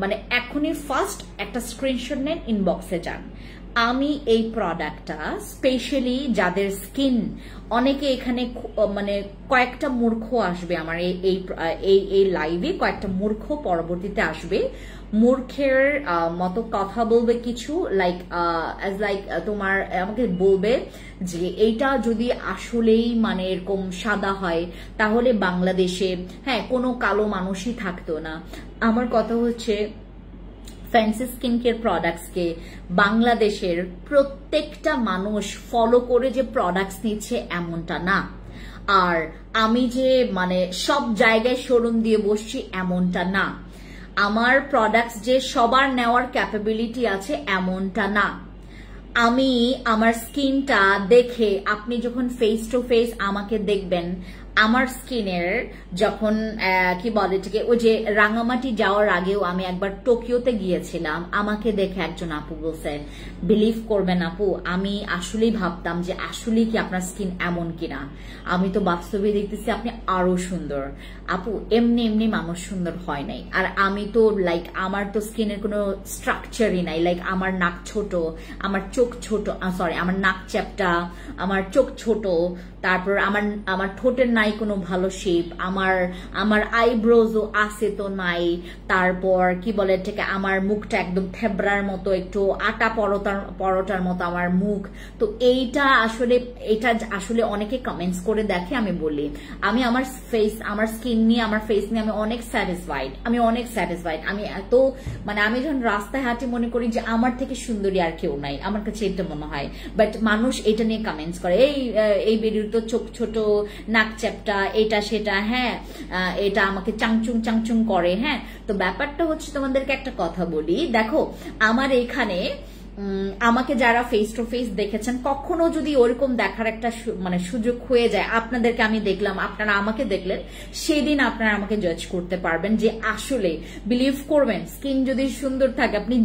মানে এখনই ফার্স্ট একটা স্ক্রিনশট নেন, ইনবক্সে যান। আমি এই প্রোডাক্টটা স্পেশালি যাদের স্কিন, অনেকে এখানে মানে কয়েকটা মূর্খ আসবে আমার এই লাইভে, কয়েকটা মূর্খ পরবর্তীতে আসবে, মূর্খের মতো কথা বলবে কিছু, লাইক তোমার আমাকে বলবে যে এইটা যদি আসলেই মানে এরকম সাদা হয় তাহলে বাংলাদেশে হ্যাঁ কোনো কালো মানুষই থাকতো না। আমার কথা হচ্ছে ফ্যান্সি স্কিন কেয়ার প্রোডাক্টসকে বাংলাদেশের প্রত্যেকটা মানুষ ফলো করে যে প্রোডাক্টস নিচ্ছে এমনটা না, আর আমি যে মানে সব জায়গায় শোরুম দিয়ে বসছি এমনটা না, আমার প্রোডাক্টস যে সবার নেওয়ার ক্যাপাবিলিটি আছে এমনটা না। আমি আমার স্কিনটা দেখে আপনি যখন ফেস টু ফেস আমাকে দেখবেন, আমার স্কিনের যখন কি বলে এটাকে, ওই যে রাঙামাটি যাওয়ার আগেও আমি একবার টোকিওতে গিয়েছিলাম, আমাকে দেখে একজন আপু বলছে, বিলিভ করবেন আপু আমি আসলেই ভাবতাম যে আসলেই কি আপনার স্কিন এমন কিনা, আমি তো বাস্তবে দেখতেছি আপনি আরো সুন্দর। আপু এমনি এমনি মানুষ সুন্দর হয় নাই, আর আমি তো লাইক আমার তো স্কিনের কোনো স্ট্রাকচারই নাই, লাইক আমার নাক ছোট, আমার চোখ ছোট, সরি আমার নাক চ্যাপটা, আমার চোখ ছোট, তারপর আমার ঠোঁটের নাই কোনো ভালো শেপ, আমার আইব্রোজও আছে তো নাই, তারপর কি বলে এটাকে আমার মুখটা একদম থেবড়ার মতো, একটু আটা পরোটার মতো আমার মুখ। তো এটা আসলে অনেকে কমেন্টস করে দেখে, আমি বলি আমি আমার ফেস, আমার স্কিন নিয়ে, আমার ফেস নিয়ে আমি অনেক স্যাটিসফাইড, আমি এত মানে আমি যখন রাস্তায় হাঁটি মনে করি যে আমার থেকে সুন্দরী আর কেউ নাই, আমার কাছে এটা মনে হয়। বাট মানুষ এটা নিয়ে কমেন্টস করে, এই বেরির তো চোখ ছোট, নাক চ্যাপটা, এটা সেটা, হ্যাঁ এটা আমাকে চাংচুং করে। হ্যাঁ, তো ব্যাপারটা হচ্ছে তোমাদেরকে একটা কথা বলি, দেখো আমার এখানে আমাকে যারা ফেস টু ফেস দেখেছেন, কখনো যদি ওরকম দেখার একটা মানে সুযোগ হয়ে যায়, আপনাদেরকে আমি দেখলাম, আপনারা আমাকে দেখলেন, সেদিন আপনারা আমাকে জাজ করতে পারবেন যে আসলে বিলিভ করবেন স্কিন যদি সুন্দর থাকে, আপনি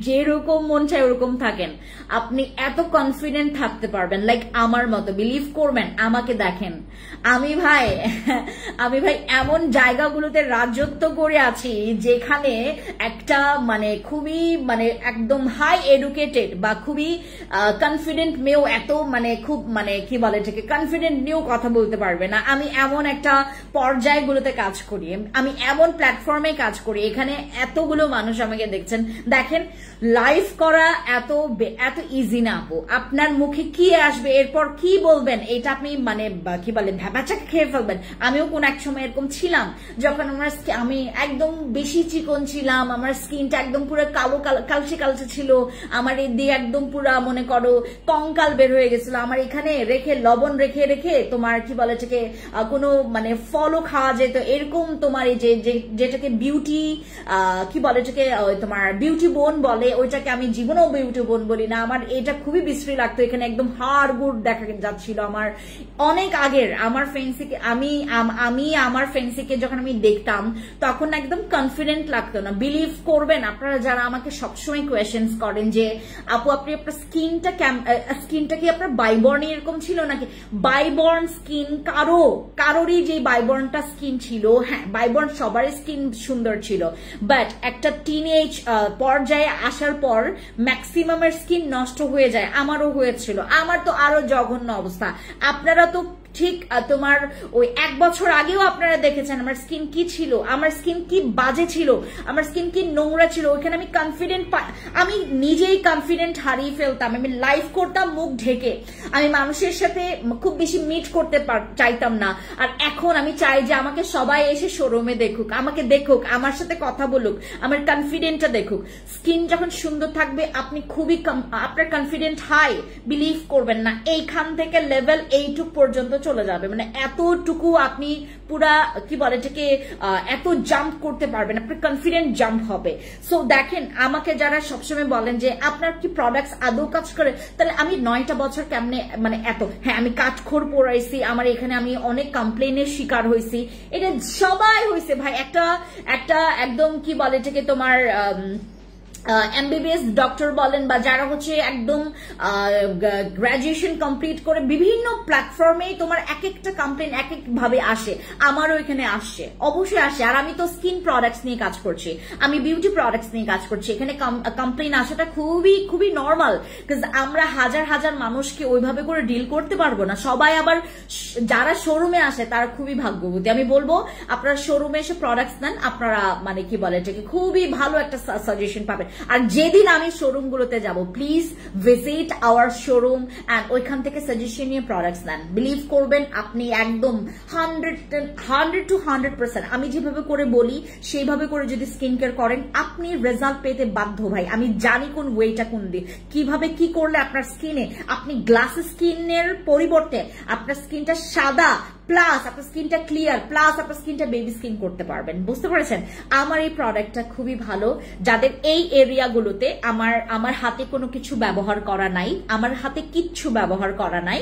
যেরকম মন চায় ওরকম থাকেন, আপনি এত কনফিডেন্ট থাকতে পারবেন লাইক আমার মতো। বিলিভ করবেন, আমাকে দেখেন, আমি ভাই এমন জায়গাগুলোতে রাজত্ব করে আছি যেখানে একটা মানে খুবই মানে একদম হাই এডুকেটেড বা খুবই কনফিডেন্ট মেয়েও এত মানে খুব মানে কি বলে এটাকে কনফিডেন্ট নিয়েও কথা বলতে পারবে না। আমি এমন একটা পর্যায়গুলোতে কাজ করি, আমি এমন প্ল্যাটফর্মে কাজ করি, এখানে এতগুলো মানুষ আমাকে দেখছেন। দেখেন লাইভ করা এত ইজি না আপু, আপনার মুখে কি আসবে এরপর কি বলবেন এটা আপনি মানে কি বলে ভ্যাবাচাকে খেয়ে ফেলবেন। আমিও কোন এক সময় এরকম ছিলাম যখন আমি একদম বেশি চিকন ছিলাম, আমার স্কিনটা একদম পুরো কালো কালচে ছিল, আমার এই দিয়ে একদম পুরো মনে করো কঙ্কাল বের হয়ে গেছিল, আমার এখানে লবণ রেখে তোমার কি বলে এটাকে কোনো মানে ফলও খাওয়া যেত এরকম, তোমার এই যেটাকে বিউটি কি বলে এটাকে তোমার বিউটি বোন বলে, ওইটাকে আমি জীবনেও বিউটি বোন বলি না, আমার এটা খুবই বিশ্রী লাগতো, এখানে একদম হাড় গুড় দেখা যাচ্ছিল আমার অনেক আগের। আমার ফেন্সিকে আমি আমার ফেন্সিকে যখন আমি দেখতাম তখন একদম কনফিডেন্ট লাগতো না। বিলিভ করবেন আপনারা যারা আমাকে সবসময় কোয়েশ্চেন্স করেন যে আপু আপনি আপনার স্কিনটা কি আপনার বাইবর্ন এরকম ছিল নাকি? বাইবর্ন স্কিন কারোরই যে বাইবর্নটা স্কিন ছিল, হ্যাঁ বাইবর্ন সবারই স্কিন সুন্দর ছিল, বাট একটা টিনেজ পর্যায়ে আসার পর ম্যাক্সিমামের স্কিন নষ্ট হয়ে যায়, আমারও হয়েছিল, আমার তো আরো জঘন্য অবস্থা। আপনারা তো ঠিক তোমার ওই 1 বছর আগেও আপনারা দেখেছেন আমার স্কিন কি ছিল, আমার স্কিন কি বাজে ছিল, আমার স্কিন কি নোংরা ছিল। ওইখানে আমি কনফিডেন্ট, আমি নিজেই কনফিডেন্ট হারিয়ে ফেলতাম। আমি লাইভ করতাম মুখ ঢেকে, আমি মানুষের সাথে খুব বেশি মিট করতে চাইতাম না। আর এখন আমি চাই যে আমাকে সবাই এসে শোরুমে দেখুক, আমাকে দেখুক, আমার সাথে কথা বলুক, আমার কনফিডেন্টটা দেখুক। স্কিন যখন সুন্দর থাকবে আপনি খুবই আপনার কনফিডেন্ট হাই, বিলিভ করবেন না, এইখান থেকে লেভেল এইটুক পর্যন্ত চলে যাবে, মানে এতটুকু আপনি পুরা কি বলে এটাকে এত জাম্প করতে পারবেন, আপনার কনফিডেন্ট জাম্প হবে। সো দেখেন, আমাকে যারা সবসময় বলেন যে আপনার কি প্রোডাক্টস আদৌ কাজ করে, তাহলে আমি 9টা বছর কেমনে মানে এত, হ্যাঁ আমি কাঠখোর পড়াইছি, আমার এখানে আমি অনেক কমপ্লেনের শিকার হয়েছি, এটা সবাই হয়েছে ভাই। একটা একদম কি বলে এটাকে তোমার এমবিবিএস ডক্টর বলেন বা যারা হচ্ছে একদম গ্রাজুয়েশন কমপ্লিট করে বিভিন্ন প্ল্যাটফর্মে তোমার এক একটা কমপ্লেন এক এক ভাবে আসে, আমারও এখানে আসছে, অবশ্যই আসে। আর আমি তো স্কিন প্রোডাক্টস নিয়ে কাজ করছি, আমি বিউটি প্রোডাক্টস নিয়ে কাজ করছি, এখানে কমপ্লেন আসাটা খুবই খুবই নর্মাল, বিকজ আমরা হাজার হাজার মানুষকে ওইভাবে করে ডিল করতে পারবো না। সবাই আবার যারা শোরুমে আসে তারা খুবই ভাগ্যবতী। আমি বলবো আপনারা শোরুমে এসে প্রোডাক্টস নেন, আপনারা মানে কি বলে এটাকে খুবই ভালো একটা সাজেশন পাবেন। আর যেদিন আমি শোরুম গুলোতে যাব, please visit our showroom and ওইখান থেকে সাজেশন নিয়ে প্রোডাক্টস নেন। বিলিভ করবেন আপনি একদম 100 to 100%, আমি যেভাবে করে বলি সেইভাবে করে যদি স্কিন কেয়ার করেন আপনি রেজাল্ট পেতে বাধ্য ভাই। আমি জানি কোন ওয়েটা কোন দিয়ে কিভাবে কি করলে আপনার স্কিনে, আপনি গ্লাস স্কিনের পরিবর্তে আপনার স্কিনটা সাদা প্লাস আপনার স্কিনটা ক্লিয়ার প্লাস আপনার স্কিনটা বেবি স্কিন করতে পারবেন। বুঝতে পেরেছেন? আমার এই প্রোডাক্টটা খুবই ভালো, যাদের এই এরিয়াগুলোতে আমার হাতে কোনো কিছু ব্যবহার করা নাই, আমার হাতে কিচ্ছু ব্যবহার করা নাই।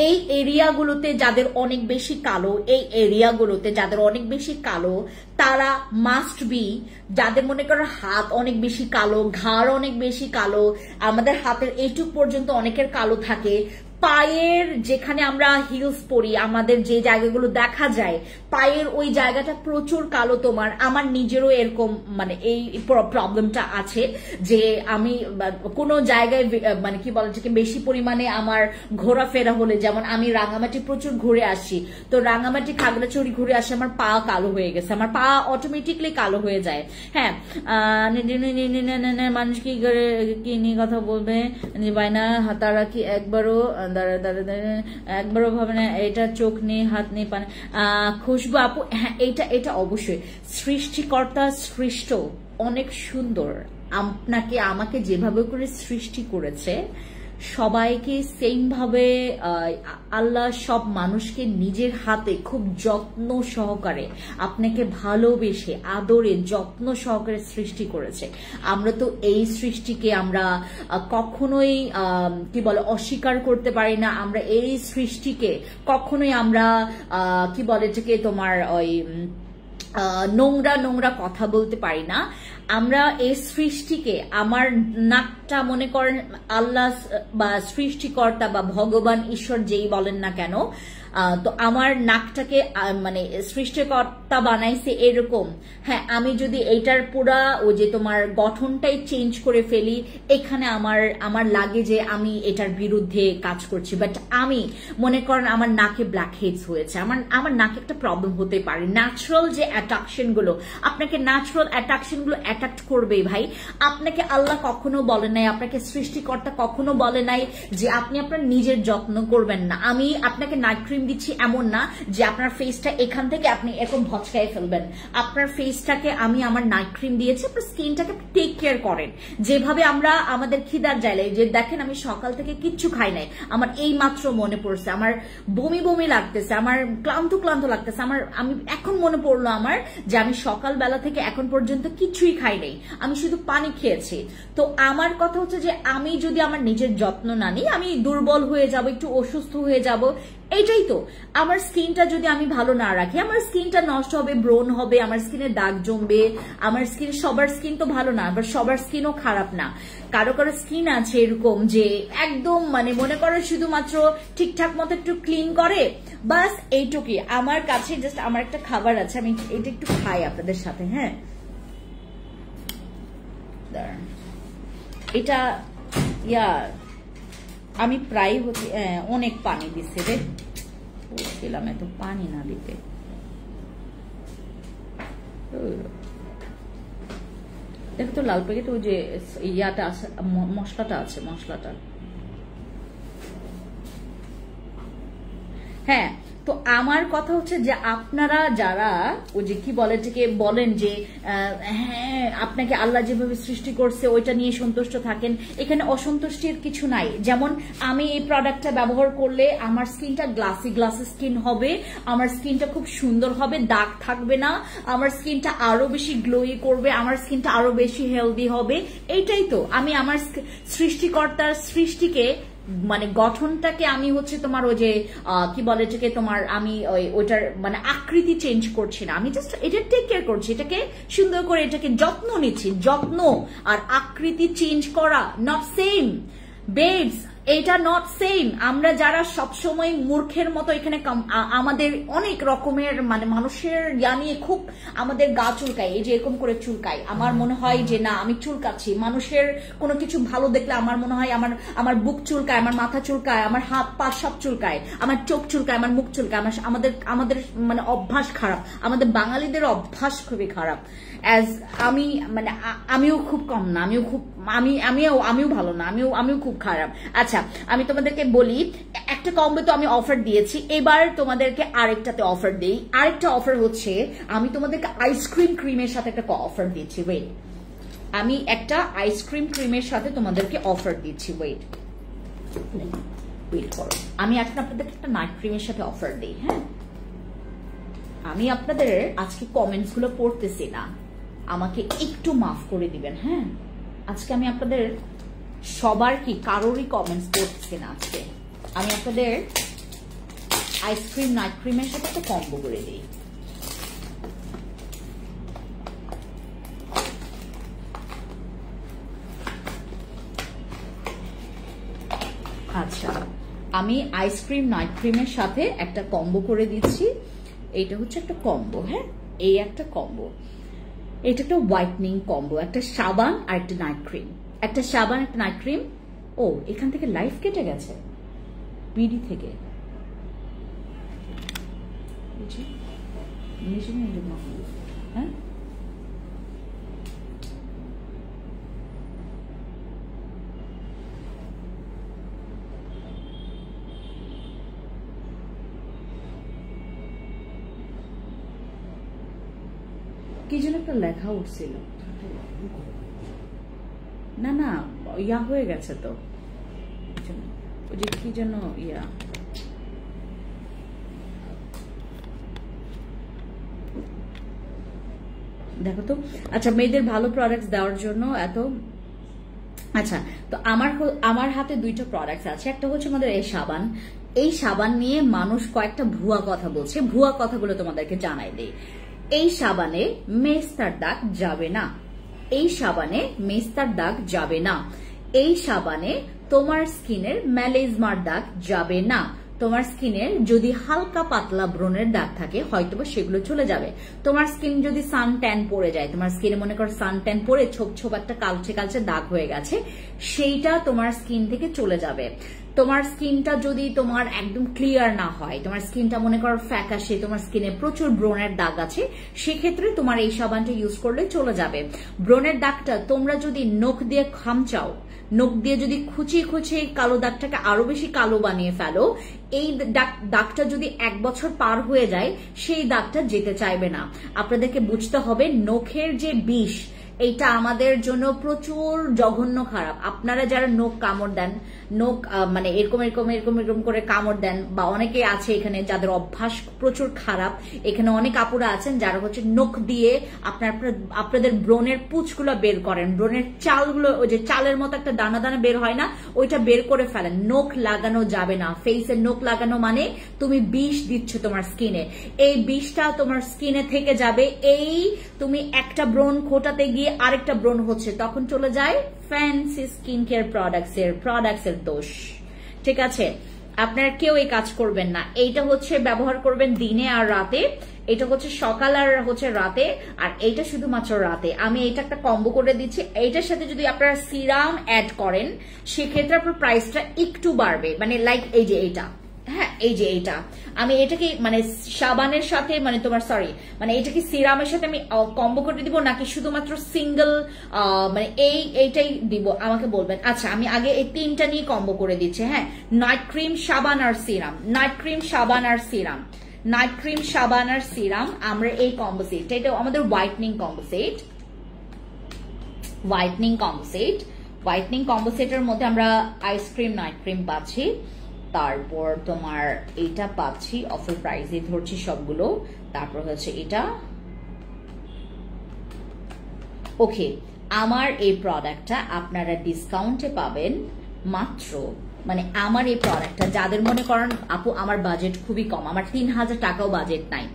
এই এরিয়াগুলোতে যাদের অনেক বেশি কালো, এই এরিয়াগুলোতে যাদের অনেক বেশি কালো, তারা মাস্ট বি, যাদের মনে করেন হাত অনেক বেশি কালো, ঘাড় অনেক বেশি কালো, আমাদের হাতের এইটুক পর্যন্ত অনেকের কালো থাকে, পায়ের যেখানে আমরা হিলস পরি আমাদের যে জায়গাগুলো দেখা যায় পায়ের ওই জায়গাটা প্রচুর কালো। তোমার আমার নিজেরও এরকম মানে এই প্রবলেমটা আছে যে আমি কোনো জায়গায় মানে কি বলে যে বেশি পরিমাণে আমার ঘোরাফেরা হলে, যেমন আমি রাঙামাটি প্রচুর ঘুরে আসি, তো রাঙামাটি খাগড়াছড়ি ঘুরে আসে, আমার পা কালো হয়ে গেছে, আমার পা অটোমেটিকলি কালো হয়ে যায়। হ্যাঁ, মানুষ কি করে কি নিয়ে কথা বলবে বাইনা, তারা কি একবারও একবারও ভাবে না এটা চোখ নেই হাত নেই পানে। খুশবু আপু, হ্যাঁ এটা অবশ্যই সৃষ্টিকর্তা সৃষ্ট অনেক সুন্দর, আপনাকে আমাকে যেভাবে করে সৃষ্টি করেছে সবাইকে সেম ভাবে আল্লাহ সব মানুষকে নিজের হাতে খুব যত্ন সহকারে আপনাকে ভালোবেসে আদরে যত্ন সহকারে সৃষ্টি করেছে। আমরা তো এই সৃষ্টিকে আমরা কখনোই কি বলে অস্বীকার করতে পারি না, আমরা এই সৃষ্টিকে কখনোই আমরা কি বলে যে তোমার ওই নোংরা নোংরা কথা বলতে পারি না। আমরা এই সৃষ্টিকে, আমার নাকটা মনে করেন আল্লাহ বা সৃষ্টিকর্তা বা ভগবান ঈশ্বর যেই বলেন না কেন, তো আমার নাকটাকে মানে সৃষ্টিকর্তা বানাইছে এরকম। হ্যাঁ, আমি যদি এইটার পুরা ওই যে তোমার গঠনটাই চেঞ্জ করে ফেলি, এখানে আমার লাগে যে আমি এটার বিরুদ্ধে কাজ করছি। বাট আমি মনে করেন আমার নাকে ব্ল্যাক হেডস হয়েছে, আমার নাকে একটা প্রবলেম হতে পারে। ন্যাচারাল যে অ্যাট্রাকশন গুলো, আপনাকে ন্যাচারাল অ্যাট্রাকশন গুলো অ্যাট্রাক্ট করবে ভাই। আপনাকে আল্লাহ কখনো বলে নাই, আপনাকে সৃষ্টিকর্তা কখনো বলে নাই যে আপনি আপনার নিজের যত্ন করবেন না। আমি আপনাকে নাইট ক্রিম দিচ্ছি এমন না যে আপনার ফেসটা এখান থেকে আপনি এরকম ভচকায় ফেলবেন। আপনার ফেসটাকে আমি আমার নাইট ক্রিম দিয়েছি, আপনার স্কিনটাকে টেক কেয়ার করেন। যেভাবে আমরা আমাদের খিদার জায়গায় যে দেখেন আমি সকাল থেকে কিচ্ছু খাই নাই, আমার এই মাত্র মনে পড়ছে, আমার বমি বমি লাগতেছে, আমার ক্লান্ত ক্লান্ত লাগতেছে, আমি এখন মনে পড়লো আমার যে আমি সকালবেলা থেকে এখন পর্যন্ত কিছুই খাই নাই, আমি শুধু পানি খেয়েছি। তো আমার কথা হচ্ছে যে আমি যদি আমার নিজের যত্ন না নিই আমি দুর্বল হয়ে যাব, একটু অসুস্থ হয়ে যাব। এইটাই তো, আমার স্কিনটা যদি আমি ভালো না রাখি আমার স্কিনটা নষ্ট হবে, ব্রণ হবে, আমার স্কিনে দাগ জমবে। আমার স্কিন, সবার স্কিন তো ভালো না, আবার সবার স্কিনও খারাপ না। কারো কারো স্কিন আছে এরকম যে একদম মানে মনে করো শুধুমাত্র ঠিকঠাক মতো একটু ক্লিন করে, বাস এইটুকুই। আমার কাছে জাস্ট আমার একটা খাবার আছে, আমি এটা একটু খাই আপনাদের সাথে। হ্যাঁ, এটা আমি প্রায় হচ্ছে অনেক পানি দিচ্ছি রে, বলছিলাম এত পানি না দিতে। দেখো তো লাল প্যাকেটে ওই যে ইয়াটা আছে, মশলাটা আছে, মশলাটা। হ্যাঁ, তো আমার কথা হচ্ছে যে আপনারা যারা ওই যে কি বলেন যে হ্যাঁ আপনাকে আল্লাহ যেভাবে সৃষ্টি করছে ওইটা নিয়ে সন্তুষ্ট থাকেন, এখানে অসন্তুষ্টির কিছু নাই। যেমন আমি এই প্রোডাক্টটা ব্যবহার করলে আমার স্কিনটা গ্লাসি স্কিন হবে, আমার স্কিনটা খুব সুন্দর হবে, দাগ থাকবে না, আমার স্কিনটা আরো বেশি গ্লোই করবে, আমার স্কিনটা আরো বেশি হেলদি হবে। এইটাই তো আমি আমার সৃষ্টিকর্তার সৃষ্টিকে মানে গঠনটাকে আমি হচ্ছে তোমার ওই যে কি বলে এটাকে তোমার আমি ওইটার মানে আকৃতি চেঞ্জ করছি না, আমি জাস্ট এটা টেক কেয়ার করছি, এটাকে সুন্দর করে এটাকে যত্ন নিচ্ছি। যত্ন আর আকৃতি চেঞ্জ করা নট সেম বেবস, এটা নট সেম। আমরা যারা সবসময় মূর্খের মতো এখানে আমাদের অনেক রকমের মানে মানুষের নিয়ে খুব আমাদের গা চুলকায়, এই যে এরকম করে চুলকায়, আমার মনে হয় যে না আমি চুলকাচ্ছি। মানুষের কোনো কিছু ভালো দেখলে আমার মনে হয় আমার বুক চুলকায়, আমার মাথা চুলকায়, আমার হাত পা সব চুলকায়, আমার চোখ চুলকায়, আমার মুখ চুলকায়। আমাদের মানে অভ্যাস খারাপ, আমাদের বাঙালিদের অভ্যাস খুবই খারাপ। আমি মানে আমিও খুব কম না, আমিও ভালো না, আমিও খুব খারাপ। আচ্ছা আমি তোমাদেরকে বলি, একটা কম্বো তো আমি অফার দিয়েছি, এবার তোমাদেরকে আরেকটাতে অফার দেই। আরেকটা অফার হচ্ছে আমি তোমাদেরকে আইসক্রিম ক্রিমের সাথে একটা অফার দিচ্ছি। ওয়েট, আমি একটা আইসক্রিম ক্রিমের সাথে তোমাদেরকে অফার দিচ্ছি। ওয়েট করো, আমি এখন আপনাদেরকে একটা নাইট ক্রিমের সাথে অফার দিই। হ্যাঁ, আমি আপনাদের আজকে কমেন্টস গুলো পড়তেছি না, আমাকে একটু মাফ করে দিবেন। হ্যাঁ, আজকে আমি আপনাদের সবার কি কারোরই কমেন্টস পড়তেছি না। আজকে আমি আপনাদের আইসক্রিম নাইট ক্রিমের সাথে একটা কম্বো করে দিই। আচ্ছা, আমি আইসক্রিম নাইট ক্রিমের সাথে একটা কম্বো করে দিচ্ছি। এইটা হচ্ছে একটা কম্বো। হ্যাঁ, এই একটা কম্বো, এটা একটা হোয়াইটনিং কম্বো, একটা সাবান আর একটা নাইট ক্রিম, একটা সাবান একটা নাইট ক্রিম। ও, এখান থেকে লাইফ কেটে গেছে বিডি থেকে। হ্যাঁ, কি যেন একটা লেখা উঠছিল, না না ইয়া হয়ে গেছে তো, ওই যে কি যেন ইয়া, দেখো তো। আচ্ছা, মেয়েদের ভালো প্রোডাক্টস দেওয়ার জন্য এত। আচ্ছা, তো আমার হাতে দুইটা প্রোডাক্টস আছে। একটা হচ্ছে আমাদের এই সাবান। এই সাবান নিয়ে মানুষ কয়েকটা ভুয়া কথা বলছে, ভুয়া কথাগুলো তোমাদেরকে জানাই দেই। এই সাবানে মেস্তার দাগ যাবে না, এই সাবানে মেস্তার দাগ যাবে না, এই সাবানে তোমার স্কিনের ম্যালেজমার দাগ যাবে না। তোমার স্কিনের যদি হালকা পাতলা ব্রণের দাগ থাকে হয়তোবা সেগুলো চলে যাবে। তোমার স্কিন যদি সান ট্যান পড়ে যায়, তোমার স্কিনে মনে করো সান ট্যান পড়ে ছোপ ছোপ একটা কালচে দাগ হয়ে গেছে, সেইটা তোমার স্কিন থেকে চলে যাবে। তোমার স্কিনটা যদি তোমার একদম ক্লিয়ার না হয়, তোমার স্কিনটা মনে করো ফ্যাকাশে, তোমার স্কিনে প্রচুর ব্রণের দাগ আছে, সেক্ষেত্রে তোমার এই সাবানটা ইউজ করলে চলে যাবে। ব্রণের দাগটা তোমরা যদি নখ দিয়ে খামচাও, নখ দিয়ে যদি খুঁচিয়ে কালো দাগটাকে আরো বেশি কালো বানিয়ে ফেলো, এই দাগটা যদি 1 বছর পার হয়ে যায় সেই দাগটা যেতে চাইবে না। আপনাদেরকে বুঝতে হবে নখের যে বিষ, এইটা আমাদের জন্য প্রচুর জঘন্য খারাপ। আপনারা যারা নখ কামড় দেন, নখ মানে এরকম করে কামড় দেন, বা অনেকে আছে এখানে যাদের অভ্যাস প্রচুর খারাপ, এখানে অনেক আপুরা আছেন যারা হচ্ছে নখ দিয়ে আপনাদের ব্রণের পুঁজগুলো বের করেন, ব্রণের চালগুলো, ওই যে চালের মতো একটা দানা দানা বের হয় না, ওইটা বের করে ফেলেন। নখ লাগানো যাবে না। ফেসে নখ লাগানো মানে তুমি বিষ দিচ্ছ তোমার স্কিনে, এই বিষটা তোমার স্কিনে থেকে যাবে। এই তুমি একটা ব্রণ খোটাতে গিয়ে আরেকটা ব্রণ হচ্ছে, তখন চলে যায় ফ্যান্সি স্কিন কেয়ার প্রোডাক্টস এর দোষ। ঠিক আছে, আপনারা কেউ এই কাজ করবেন না। এইটা হচ্ছে ব্যবহার করবেন দিনে আর রাতে, এটা হচ্ছে সকাল আর হচ্ছে রাতে, আর এইটা শুধুমাত্র রাতে। আমি এটা একটা কম্বো করে দিচ্ছি। এইটার সাথে যদি আপনারা সিরাম অ্যাড করেন সেক্ষেত্রে আপনার প্রাইসটা একটু বাড়বে, মানে লাইক এই যে এইটা হ্যাঁ এই যে এটা আমি এটাকে মানে সাবানের সাথে মানে তোমার সরি মানে এটাকে সিরামের সাথে আমি কম্বো করে দিব নাকি শুধুমাত্র সিঙ্গেল মানে এইটাই দিব আমাকে বলবেন। আচ্ছা আমি আগে এই তিনটা নিয়ে কম্বো করে দিচ্ছি। হ্যাঁ নাইট ক্রিম সাবান আর সিরাম, নাইট ক্রিম সাবান আর সিরাম, নাইট ক্রিম সাবান আর সিরাম আমরা এই কম্বো সেট, এটা আমাদের whitening combo set, whitening combo set. Whitening combo সেটের মধ্যে আমরা আইসক্রিম নাইট ক্রিম পাচ্ছি, তারপর তোমার এটা পাচ্ছি অফার প্রাইসে ধরছি সবগুলো, তারপর হচ্ছে এটা। ওকে আমার এই প্রোডাক্টটা আপনারা ডিসকাউন্টে পাবেন মাত্র মানে আমার এই প্রোডাক্টটা যাদের মনে করেন আপু আমার বাজেট খুবই কম, আমার 3000 টাকাও বাজেট নাই,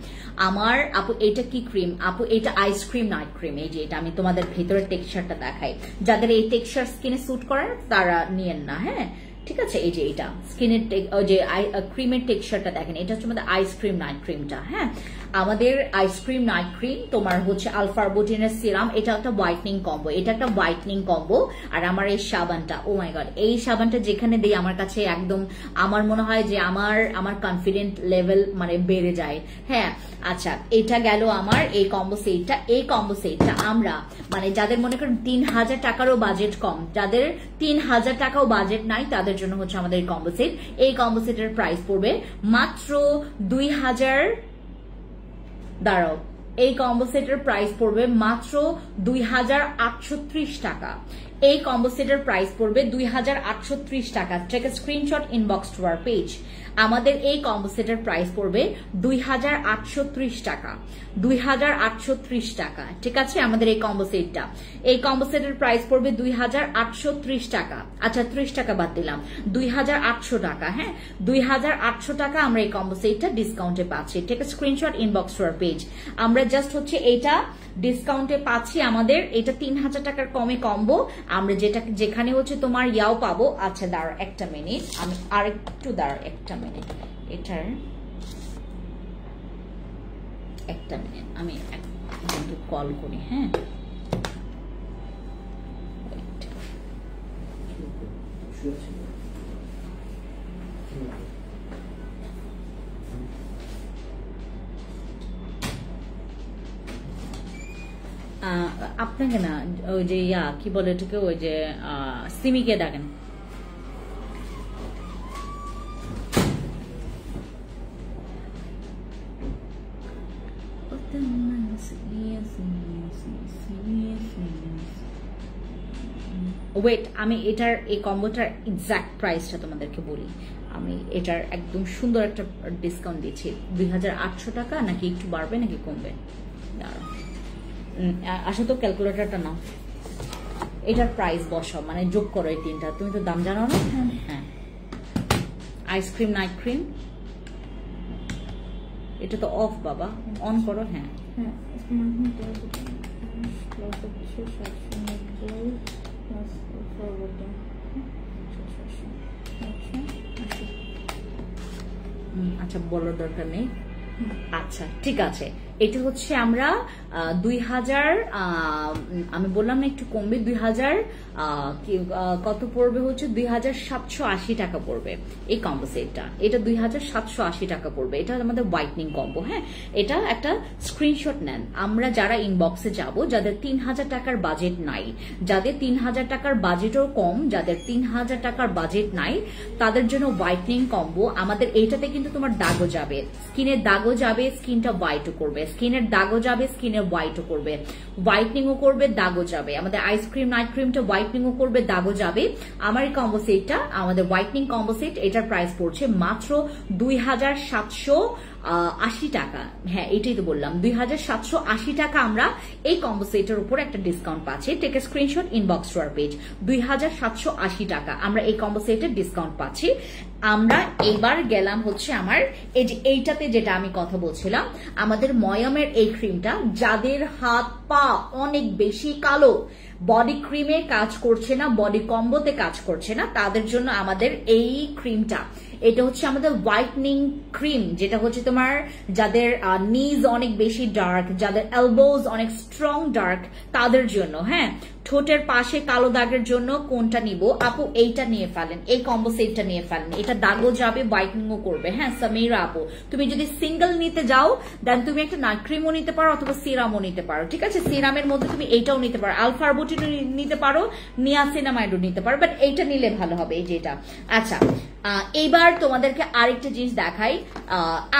আমার আপু এটা কি ক্রিম, আপু এটা আইসক্রিম নাইট ক্রিম, এই যে এটা আমি তোমাদের ভেতরের টেক্সচারটা দেখাই, যাদের এই টেক্সচার স্কিনে স্যুট করার তারা নিয়েন না। হ্যাঁ ঠিক আছে এই যে এটা স্কিনের যে ক্রিমের টেক্সচারটা দেখেন, এটা হচ্ছে আমাদের আইসক্রিম নাইট ক্রিমটা। হ্যাঁ আমাদের আইসক্রিম নাইট ক্রিম তোমার হচ্ছে আলফারবোটিনের সিরাম, এটা একটা হোয়াইটনিং কম্বো, এটা একটা হোয়াইটনিং কম্বো। আর আমার এই সাবানটা ও মাই গড এই সাবানটা যেখানে দেই আমার কাছে একদম আমার মনে হয় যে আমার কনফিডেন্ট লেভেল মানে বেড়ে যায়। হ্যাঁ আচ্ছা এটা গেল আমার এই কম্বো সেটটা। এই কম্বো সেটটা আমরা মানে যাদের মনে করেন 3000 টাকারও বাজেট কম, যাদের 3000 টাকাও বাজেট নাই তাদের জন্য হচ্ছে আমাদের এই কম্বো সেট। এই কম্বো সেটের প্রাইস পড়বে মাত্র 2000, দাঁড়াও এই কম্বো সেটের প্রাইস পড়বে মাত্র 2830 টাকা। এই কম্বো সেটের প্রাইস পড়বে 2830 টাকা। Take a screenshot inbox to our page. আমাদের এই কম্বো সেটের প্রাইস পড়বে 2830 টাকা, 2830 টাকা। ঠিক আছে আমাদের এই কম্বো সেটটা, এই কম্বো সেটের প্রাইস পড়বে 2830 টাকা। আচ্ছা 30 টাকা বাদ দিলাম, 2800 টাকা। হ্যাঁ 2800 টাকা আমরা এই কম্বো সেটটা ডিসকাউন্টে পাচ্ছি। Take a screenshot inbox to our page. আমরা জাস্ট হচ্ছে এইটা ডিসকাউন্টে পাচ্ছি, আমাদের এটা 3000 টাকার কমে কম্বো আমরা যেটা যেখানে হচ্ছে তোমার ইয়াও পাবো। আচ্ছা দাঁড়াও একটা মিনিট, আমি আরেকটু দাঁড়াও একটা মিনিট, এটার একটা মিনিট আমি একটু কল করি। হ্যাঁ আপনাকে না ওই যে কি বলে এটাকে ওই যে সিমিকে ডাকেন। ওয়েট আমি এটার এই কম্বোটার এক্সাক্ট প্রাইসটা তোমাদেরকে বলি। আমি এটার একদম সুন্দর একটা ডিসকাউন্ট দিচ্ছি। 2800 টাকা, নাকি একটু বাড়বে নাকি কমবে? আসো তো ক্যালকুলেটরটা নাও, এটার প্রাইস বসাও মানে যোগ করো এই তিনটা। তুমি তো দাম জানো না? হ্যাঁ আইসক্রিম নাইট ক্রিম এটা তো অফ বাবা, অন করো। হ্যাঁ আচ্ছা বলার দরকার নেই। আচ্ছা ঠিক আছে, এটা হচ্ছে আমরা 2000 আমি বললাম না একটু কমবে, 2000 কত পড়বে হচ্ছে 2780 টাকা পড়বে এই কম্বো সেটটা। এটা 2780 টাকা পড়বে, এটা আমাদের হোয়াইটনিং কম্বো। হ্যাঁ এটা একটা স্ক্রিনশট নেন। আমরা যারা ইনবক্সে যাব যাদের 3000 টাকার বাজেট নাই, যাদের 3000 টাকার বাজেটও কম, যাদের 3000 টাকার বাজেট নাই তাদের জন্য হোয়াইটনিং কম্বো আমাদের। এইটাতে কিন্তু তোমার দাগও যাবে, স্কিনের দাগও যাবে, স্কিনটা হোয়াইটও করবে, স্কিনের দাগও যাবে, স্কিনের হোয়াইটও করবে, হোয়াইটনিংও করবে, দাগও যাবে। আমাদের আইসক্রিম নাইট ক্রিমটা হোয়াইটনিংও করবে, দাগও যাবে। আমার এই কম্বো সেটটা আমাদের হোয়াইটনিং কম্বো সেট, এটার প্রাইস পড়ছে মাত্র 2780 টাকা। হ্যাঁ এটাই তো বললাম 2780 টাকা আমরা এই কম্বো সেটের উপর একটা ডিসকাউন্ট পাচ্ছি। Take a screenshot inbox to our page. 2780 টাকা আমরা এই কম্বো সেটের ডিসকাউন্ট পাচ্ছি। আমরা এবার গেলাম হচ্ছে আমার এই যে এইটাতে যেটা আমি কথা বলছিলাম, আমাদের ময়ামের এই ক্রিমটা, যাদের হাত পা অনেক বেশি কালো, বডি ক্রিমে কাজ করছে না, বডি কম্বোতে কাজ করছে না, তাদের জন্য আমাদের এই ক্রিমটা। এটা হচ্ছে আমাদের হোয়াইটনিং ক্রিম, যেটা হচ্ছে তোমার যাদের নিজ অনেক বেশি ডার্ক, যাদের এলবোজ অনেক স্ট্রং ডার্ক তাদের জন্য। হ্যাঁ ঠোঁটের পাশে কালো দাগের জন্য কোনটা নিব আপু? এইটা নিয়ে ফেলেন, এই কম্বো সেটটা নিয়ে ফেলেন। এটা দাগও যাবে, হোয়াইটনিংও করবে। হ্যাঁ সামিরা আপু, তুমি যদি সিঙ্গেল নিতে যাও দেন তুমি একটা নাইট ক্রিমও নিতে পারো অথবা সিরামও নিতে পারো। ঠিক আছে, সিরামের মধ্যে তুমি এইটাও নিতে পারো, আলফা আরবুটিন নিতে পারো, নিয়াসিনামাইডও নিতে পারো, বাট এইটা নিলে ভালো হবে, এই যেটা। আচ্ছা এইবার তোমাদেরকে আরেকটা জিনিস দেখাই।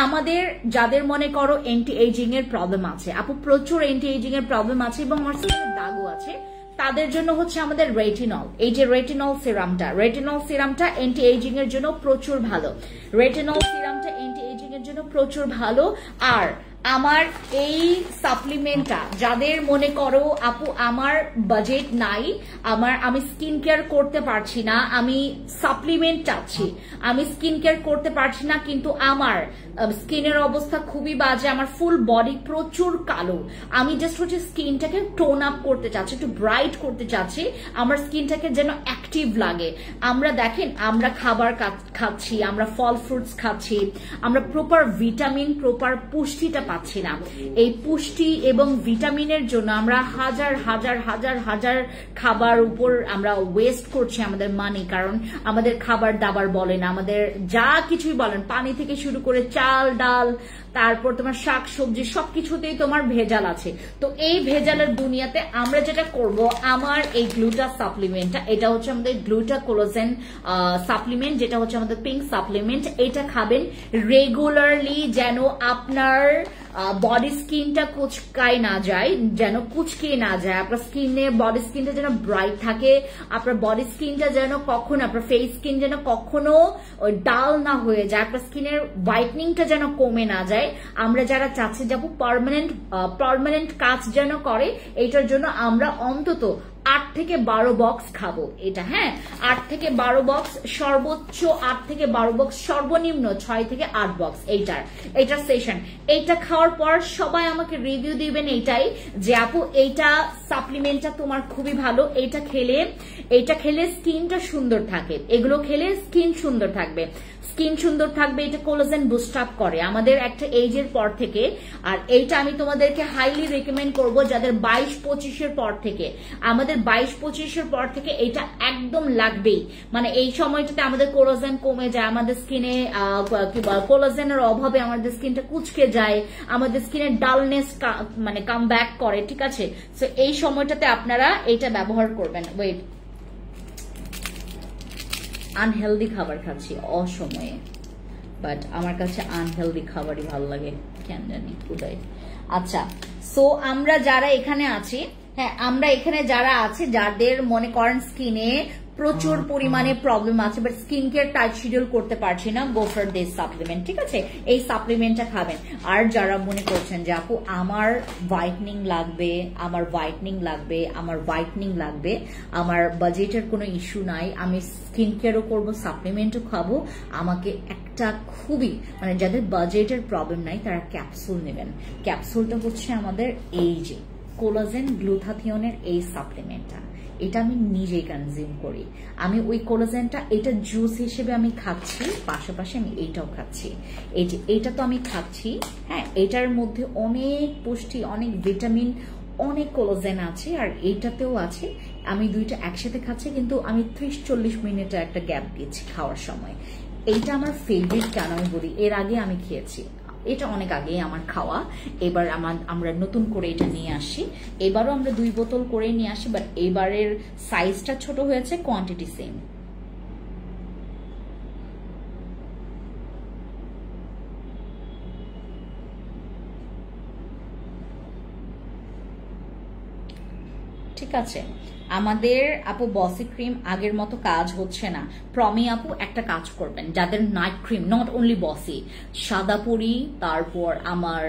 আমাদের যাদের মনে করো এন্টি এজিং এর প্রবলেম আছে আপু, প্রচুর এন্টি এজিং এর প্রবলেম আছে এবং আমার স্কিনের দাগও আছে, তাদের জন্য হচ্ছে আমাদের রেটিনল। এই যে রেটিনল সিরামটা এন্টি এজিং এর জন্য প্রচুর ভালো। রেটিনল সিরামটা এন্টি এজিং এর জন্য প্রচুর ভালো। আর আমার এই সাপ্লিমেন্টটা যাদের মনে করো আপু আমার বাজেট নাই, আমি স্কিন কেয়ার করতে পারছি না, আমি সাপ্লিমেন্ট চাচ্ছি, আমি স্কিন কেয়ার করতে পারছি না, কিন্তু আমার স্কিনের অবস্থা খুবই বাজে, আমার ফুল বডি প্রচুর কালো, আমি জাস্ট হচ্ছে স্কিনটাকে টোন আপ করতে চাচ্ছি, একটু ব্রাইট করতে চাচ্ছি, আমার স্কিনটাকে যেন অ্যাক্টিভ লাগে। আমরা দেখেন আমরা খাবার খাচ্ছি, আমরা ফল ফ্রুটস খাচ্ছি, আমরা প্রপার ভিটামিন প্রপার পুষ্টিটা পাচ্ছি না। এই পুষ্টি এবং ভিটামিনের জন্য আমরা হাজার হাজার হাজার হাজার খাবার উপর আমরা ওয়েস্ট করছি আমাদের মানি, কারণ আমাদের খাবার দাবার বলেন, আমাদের যা কিছুই বলেন, পানি থেকে শুরু করে চাল ডাল, তারপর তোমার শাক সবজি সবকিছুতেই তোমার ভেজাল আছে। তো এই ভেজালের দুনিয়াতে আমরা যেটা করব, আমার এই গ্লুটা সাপ্লিমেন্টটা, এটা হচ্ছে আমাদের গ্লুটা কোলাজেন সাপ্লিমেন্ট, যেটা হচ্ছে আমাদের পিঙ্ক সাপ্লিমেন্ট। এটা খাবেন রেগুলারলি যেন আপনার বডি স্কিনটা কুচকায় না যায়, যেন কুচকে না যায়, আপনার স্কিনে বডি স্কিনটা যেন ব্রাইট থাকে, আপনার বডি স্কিনটা যেন কখনো, আপনার ফেস স্কিন যেন কখনো ডাল না হয়ে যায়, আপনার স্কিনের হোয়াইটনিংটা যেন কমে না যায়। আমরা যারা চাচ্ছি যাবো পার্মানেন্ট কাজ যেন করে, এইটার জন্য আমরা অন্তত 8 থেকে 12 বক্স খাবো এটা। হ্যাঁ 8 থেকে 12 বক্স, সর্বোচ্চ 8 থেকে 12 বক্স, সর্বনিম্ন 6 থেকে 8 বক্স এইটার সেশন। এইটা খাওয়ার পর সবাই আমাকে রিভিউ দিবেন এইটাই যে আপু এইটা সাপ্লিমেন্টটা তোমার খুবই ভালো, এইটা খেলে স্কিনটা সুন্দর থাকে, এগুলো খেলে স্কিন সুন্দর থাকবে, এটা কোলাজেন বুস্ট আপ করে আমাদের একটা এজের পর থেকে। আর এইটা আমি তোমাদেরকে হাইলি রেকমেন্ড করব যাদের 22-25 পর থেকে, আমাদের 22-25 পর থেকে এটা একদম লাগবেই। মানে এই সময়টাতে আমাদের কোলাজেন কমে যায়, আমাদের স্কিনে কোলাজেনের অভাবে আমাদের স্কিনটা কুচকে যায়, আমাদের স্কিনের ডালনেস মানে কাম ব্যাক করে। ঠিক আছে, সো এই সময়টাতে আপনারা এটা ব্যবহার করবেন। ওয়েট, আনহেলদি খাবার খাচ্ছি অসময়ে, বাট আমার কাছে আনহেলদি খাবারই ভালো লাগে কেন জানি খুদাই। আচ্ছা, সো আমরা যারা এখানে আছি, হ্যাঁ আমরা এখানে যারা আছে যাদের মনে করেন স্কিনে প্রচুর পরিমাণে প্রবলেম আছে but skin care tight schedule করতে পারছি না, গো ফর দিস সাপ্লিমেন্ট। ঠিক আছে, এই সাপ্লিমেন্টটা খাবেন। আর যারা মনে করছেন যে আপু আমার হোয়াইটনিং লাগবে, আমার বাজেটের কোনো ইস্যু নাই, আমি স্কিন কেয়ারও করবো, সাপ্লিমেন্টও খাবো, আমাকে একটা খুবই মানে যাদের বাজেটের প্রবলেম নাই তারা ক্যাপসুল নেবেন। ক্যাপসুলটা হচ্ছে আমাদের এই যে কোলাজেন গ্লুথাথিয়নের এই সাপ্লিমেন্টটা, এটা আমি নিজেই কনজিউম করি। আমি ওই কোলাজেনটা এটা জুস হিসেবে আমি খাচ্ছি, পাশাপাশি আমি এইটাও খাচ্ছি। এই যে এইটা তো আমি খাচ্ছি, হ্যাঁ এটার মধ্যে অনেক পুষ্টি, অনেক ভিটামিন, অনেক কোলাজেন আছে, আর এইটাতেও আছে। আমি দুইটা একসাথে খাচ্ছি, কিন্তু আমি 30-40 মিনিটের একটা গ্যাপ দিয়েছি খাওয়ার সময়। এইটা আমার ফেভারিট কেন আমি বলি, এর আগে আমি খেয়েছি, এটা অনেক আগে আমার খাওয়া, এবার আমরা নতুন করে এটা নিয়ে আসি, এবারও আমরা 2 বোতল করে নিয়ে আসি, বাট এবারের সাইজটা ছোট হয়েছে, কোয়ান্টিটি সেম। ঠিক আছে, আমাদের আপু বসি ক্রিম আগের মতো কাজ হচ্ছে না। প্রমি আপু একটা কাজ করবেন, যাদের নাইট ক্রিম, নট অনলি বসি, সাদাপুরি, তারপর আমার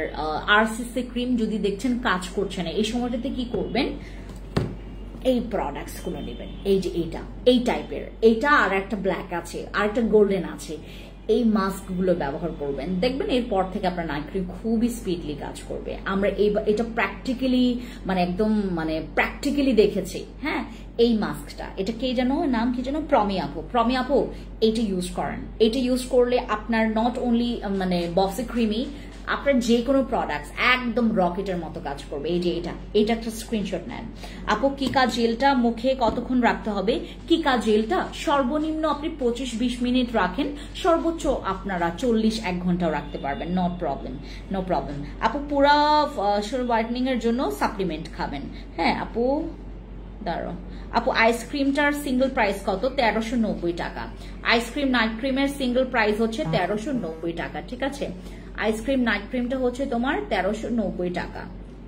আরসিসি ক্রিম যদি দেখছেন কাজ করছে না, এই সময়টাতে কি করবেন, এই প্রোডাক্টস গুলো নেবেন। এই যে এই টাইপের, এইটা আর একটা ব্ল্যাক আছে, আর একটা গোল্ডেন আছে, এই মাস্ক গুলো ব্যবহার করবেন, দেখবেন এরপর থেকে আপনার নাইট ক্রিম খুবই স্পিডলি কাজ করবে। আমরা এটা প্র্যাকটিক্যালি মানে একদম মানে প্র্যাকটিক্যালি দেখেছি। হ্যাঁ এই মাস্কটা, এটা কে যেন নাম কি যেন, প্রমি আপু এইটা ইউজ করেন। এটা ইউজ করলে আপনার নট অনলি মানে বসি ক্রিমই, আপনার যে কোনো প্রোডাক্টস একদম রকেটের মতো কাজ করবে। এই যে এটা একটা স্ক্রিনশট নেন আপু। কিকা জেলটা মুখে কতক্ষণ রাখতে হবে? কিকা জেলটা সর্বনিম্ন আপনি 25-20 মিনিট রাখেন, সর্বোচ্চ আপনারা 40-1 ঘন্টাও রাখতে পারবেন। নো প্রবলেম আপু। পুরা হোয়াইটনিং এর জন্য সাপ্লিমেন্ট খাবেন। হ্যাঁ আপু, দাঁড়ো আপু। আইসক্রিমটার সিঙ্গেল প্রাইস কত? 1390 টাকা। আইসক্রিম নাইট ক্রিমের সিঙ্গেল প্রাইস হচ্ছে 1390 টাকা। ঠিক আছে, আইসক্রিম নাইট ক্রিমটা হচ্ছে তোমার 1390 টাকা।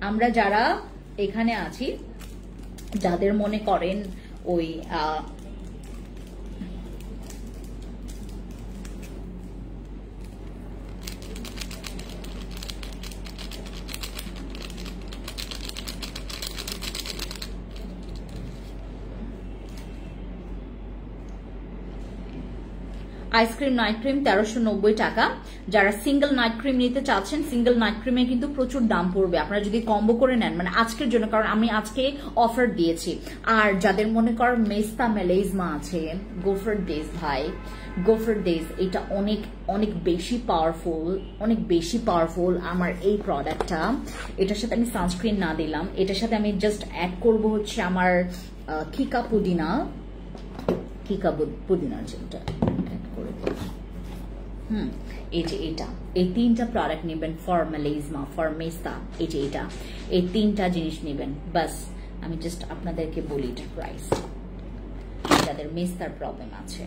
আমরা যারা এখানে আছি, যাদের মনে করেন ওই আইসক্রিম নাইট ক্রিম 1390 টাকা। যারা সিঙ্গেল নাইট ক্রিম নিতে চাচ্ছেন, সিঙ্গেল নাইট ক্রিমে কিন্তু প্রচুর দাম পড়বে আপনারা যদি কম্বো করে নেন, মানে আজকের জন্য, কারণ আমি আজকে অফার দিয়েছি। আর যাদের মনে করেন মেস্তা মেলেজমা আছে, গো ফর দিস ভাই, গো ফর দিস। এটা অনেক অনেক বেশি পাওয়ারফুল আমার এই প্রোডাক্টটা। এটার সাথে আমি সানস্ক্রিন না দিলাম, এটার সাথে আমি জাস্ট অ্যাড করব হচ্ছে আমার কিকা পুদিনা যেটা অ্যাড করে দিই। এই যে এই 3টা প্রোডাক্ট নেবেন ফর মেলেজমা, ফর মেস্তা। এই যে এই 3টা জিনিস নেবেন বাস। আমি জাস্ট আপনাদেরকে বলি এটা প্রাইস, যাদের মেস্তার প্রবলেম আছে।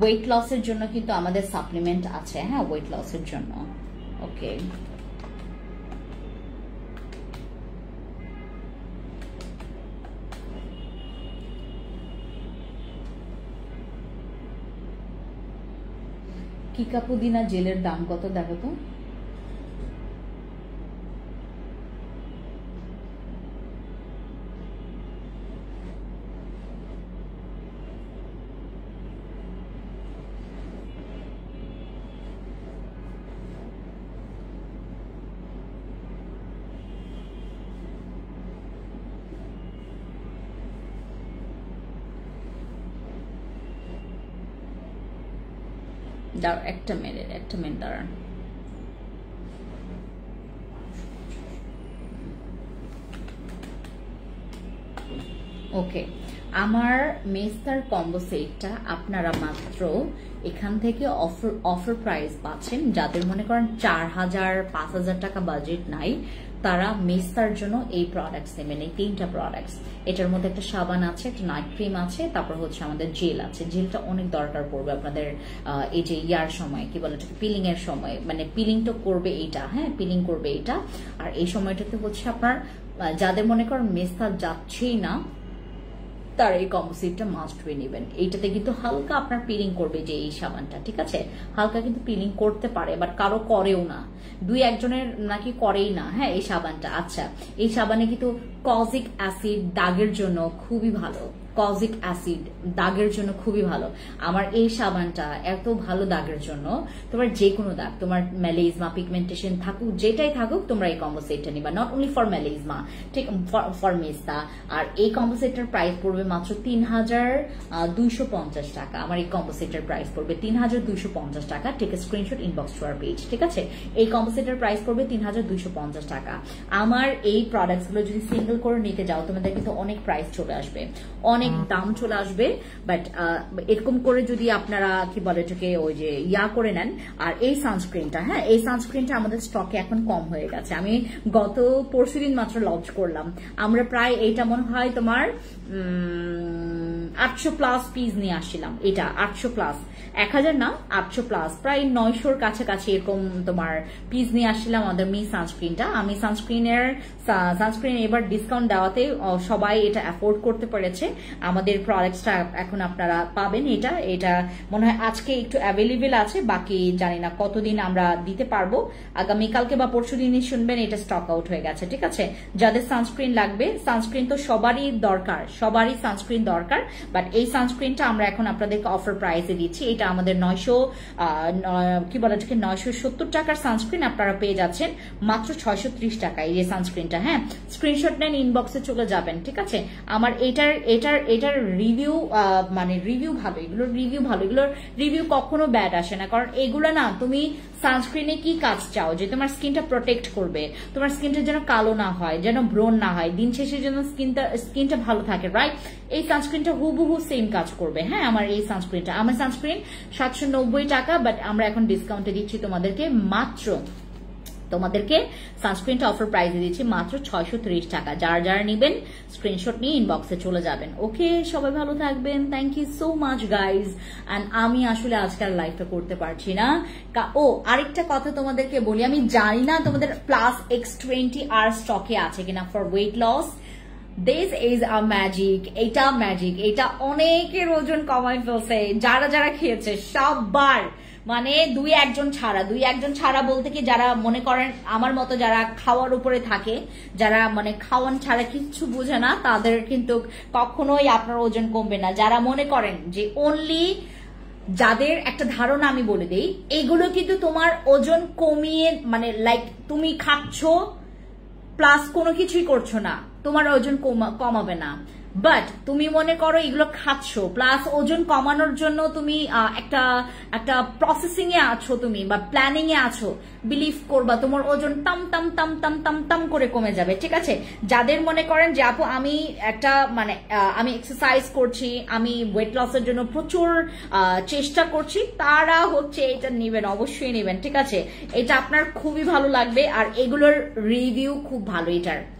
ওয়েট লসের জন্য কিন্তু আমাদের সাপ্লিমেন্ট আছে। হ্যাঁ, ওয়েট লসের জন্য। ওকে, কিকা পুদিনা জেলের দাম কত দেখো তো? দাঁড়ান একটা মিনিট দাঁড়ান। ওকে, আমার মেস্তার কম্বো সেটটা আপনারা মাত্র এখান থেকে অফার প্রাইস পাচ্ছেন। যাদের মনে করেন 4000-5000 টাকা বাজেট নাই, তারা মেস্তার জন্য এই প্রোডাক্টস নেবেন, এই 3টা প্রোডাক্টস। এটার মধ্যে একটা সাবান আছে, একটা নাইট ক্রিম আছে, তারপর হচ্ছে আমাদের জেল আছে। জেলটা অনেক দরকার পড়বে আপনাদের এই যে ইয়ার সময়, কি বলে এটাকে, পিলিং এর সময়, মানে পিলিং তো করবে এইটা। হ্যাঁ, পিলিং করবে এটা। আর এই সময়টাতে হচ্ছে আপনার যাদের মনে করেন মেস্তা যাচ্ছেই না, তার এই কম্বো সেটটা মাস্ট বি নেবেন। এইটাতে কিন্তু হালকা আপনার পিলিং করবে, যে এই সাবানটা, ঠিক আছে, হালকা কিন্তু পিলিং করতে পারে, বাট কারো করেও না, 2-1 জনের নাকি করেই না। হ্যাঁ, এই সাবানটা। আচ্ছা, এই সাবানে কিন্তু কজিক অ্যাসিড দাগের জন্য খুবই ভালো, কজিক অ্যাসিড দাগের জন্য খুবই ভালো। আমার এই সাবানটা এত ভালো দাগের জন্য, তোমার যে কোনো দাগ, তোমার মেলেজমা, পিগমেন্টেশন থাকুক, যেটাই থাকুক, তোমরা এই কম্বো সেটটা নিবা। নট অনলি ফর মেলেজমা, ঠিক, ফর মেস্তা। আর এই কম্বো সেটটার প্রাইস পড়বে মাত্র 3250 টাকা। আমার এই কম্বো সেটের প্রাইস পড়বে 3250 টাকা। Take a screenshot, inbox to our page. ঠিক আছে, এই কম্বো সেটের প্রাইস পড়বে 3250 টাকা। আমার এই প্রোডাক্টস গুলো যদি সিঙ্গেল করে নিতে যাও, তোমাদের কিন্তু অনেক প্রাইস চলে আসবে, অনেক দাম চলে আসবে। বাট এরকম করে যদি আপনারা কি বলে এটাকে, ওই যে ইয়া করে নেন। আর এই সানস্ক্রিনটা, হ্যাঁ, এই সানস্ক্রিনটা আমাদের স্টকে এখন কম হয়ে গেছে। আমি গত পরশুদিন মাত্র লঞ্চ করলাম। আমরা প্রায় এইটা মনে হয় তোমার 800+ পিস নিয়ে আসছিলাম। এটা 800+, 1000 না, 800+, প্রায় 900-র কাছাকাছি এরকম তোমার পিস নিয়ে আসছিলাম আমাদের মি সানস্ক্রিনটা। আমি সানস্ক্রিন এবার ডিসকাউন্ট দেওয়াতে সবাই এটা অ্যাফোর্ড করতে পেরেছে। আমাদের প্রোডাক্টসটা এখন আপনারা পাবেন। এটা মনে হয় আজকে একটু অ্যাভেলেবেল আছে, বাকি জানি না কতদিন আমরা দিতে পারবো। আগামীকালকে বা পরশু দিনই শুনবেন এটা স্টক আউট হয়ে গেছে। ঠিক আছে, যাদের সানস্ক্রিন লাগবে, সানস্ক্রিন তো সবারই দরকার, সবারই সানস্ক্রিন দরকার, বাট এই সানস্ক্রিনটা আমরা এখন আপনাদেরকে অফার প্রাইসে দিচ্ছি। এটা আমাদের 970 টাকার সানস্ক্রিন আপনারা পেয়ে যাচ্ছেন মাত্র 630 টাকা। এই যে সানস্ক্রিনটা, হ্যাঁ, স্ক্রিনশট নেন, ইনবক্সে চলে যাবেন। ঠিক আছে, আমার এটার রিভিউ মানে রিভিউ ভালো, এগুলোর রিভিউ ভালো, এগুলোর রিভিউ কখনো ব্যাড আসে না। কারণ এগুলো না, তুমি সানস্ক্রিনে কি কাজ চাও, যে তোমার স্কিনটা প্রোটেক্ট করবে, তোমার স্কিনটা যেন কালো না হয়, যেন ব্রণ না হয়, দিন শেষে যেন স্কিনটা ভালো থাকে, রাইট? এই সানস্ক্রিনটা হুবহু সেম কাজ করবে। হ্যাঁ, আমার এই সানস্ক্রিনটা, আমার সানস্ক্রিন 790 টাকা, বাট আমরা এখন ডিসকাউন্টে দিচ্ছি তোমাদেরকে মাত্র, তোমাদেরকে সানস্ক্রিনটা অফার প্রাইসে দিচ্ছি মাত্র 630 টাকা। যারা যারা নেবেন স্ক্রিনশট নিয়ে ইনবক্সে চলে যাবেন। ওকে, সবাই ভালো থাকবেন। Thank you so much guys. And আমি আসলে আজকাল লাইভটা করতে পারছি না। ও আরেকটা কথা তোমাদেরকে বলি, আমি জানি না তোমাদের প্লাস X20 আর স্টকে আছে কিনা for weight loss. This is a magic, এটা ম্যাজিক, এটা অনেকের ওজন কমাই ফেলছে যারা যারা খেয়েছে সববার, মানে দুই একজন ছাড়া বলতে কি, যারা মনে করেন আমার মতো যারা খাওয়ার উপরে থাকে, যারা মানে খাওয়ান ছাড়া কিচ্ছু বুঝে না, তাদের কিন্তু কখনোই আপনার ওজন কমবে না। যারা মনে করেন যে অনলি, যাদের একটা ধারণা আমি বলে দেই, এগুলো কিন্তু তোমার ওজন কমিয়ে, মানে লাইক তুমি খাচ্ছ প্লাস কোনো কিছুই করছো না, তোমার ওজন কমাবে না। বাট তুমি মনে করো এগুলো খাচ্ছ প্লাস ওজন কমানোর জন্য তুমি একটা প্রসেসিং এ আছো তুমি, বা প্ল্যানিং এ আছো, বিলিভ করবা তোমার ওজন টাম টাম টাম টাম টাম টাম করে কমে যাবে। ঠিক আছে? যাদের মনে করেন যে আপু আমি একটা মানে আমি এক্সারসাইজ করছি, আমি ওয়েট লসের জন্য প্রচুর চেষ্টা করছি, তারা হচ্ছে এটা নেবেন, অবশ্যই নেবেন। ঠিক আছে? এটা আপনার খুবই ভালো লাগবে। আর এগুলোর রিভিউ খুব ভালো,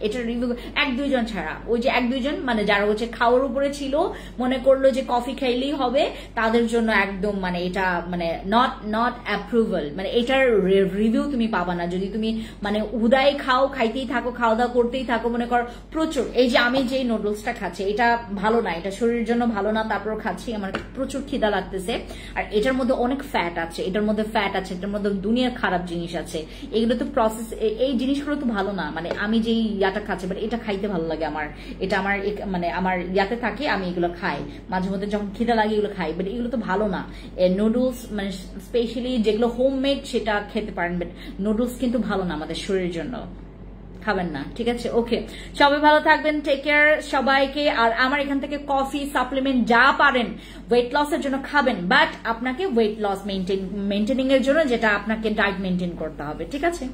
এটার রিভিউ 1-2 জন ছাড়া, ওই যে 1-2 জন মানে যারা হচ্ছে খাওয়ার উপরে ছিল, মনে করলো যে কফি খাইলেই হবে, তাদের জন্য একদম মানে এটা মানে নট অ্যাপ্রুভাল, মানে এটার রিভিউ তুমি পাবা না যদি তুমি মানে উদয় খাইতেই থাকো, খাওয়া দাওয়া করতেই থাকো। মনে করো প্রচুর, এই যে আমি যে নুডলসটা খাচ্ছি এটা ভালো না, এটা শরীরের জন্য ভালো না, তারপর খাচ্ছি, আমার প্রচুর খিদা লাগতেছে, আর এটার মধ্যে অনেক ফ্যাট আছে, এটার মধ্যে দুনিয়ার খারাপ জিনিস আছে, এগুলো তো প্রসেস, এই জিনিসগুলো তো ভালো না। মানে আমি যেই ইয়াটা খাচ্ছি, বাট এটা খাইতে ভালো লাগে আমার, এটা আমার মানে আমার ইয়াতে থাকে, আমি এগুলো খাই মাঝে মধ্যে যখন খিদা লাগে, এগুলো খাই, বাট এগুলো তো ভালো না। নুডলস মানে স্পেশালি যেগুলো হোমমেড সেটা খেতে পারেন, বাট নুডলস কিন্তু ভালো না আমাদের শরীরের জন্য, খাবেন না। ঠিক আছে? ওকে, সবাই ভালো থাকবেন, টেক কেয়ার সবাইকে। আর আমার এখান থেকে কফি, সাপ্লিমেন্ট যা পারেন ওয়েট লসের জন্য খাবেন, বাট আপনাকে ওয়েট লস মেনটেনিং এর জন্য যেটা আপনাকে ডায়েট মেনটেন করতে হবে। ঠিক আছে?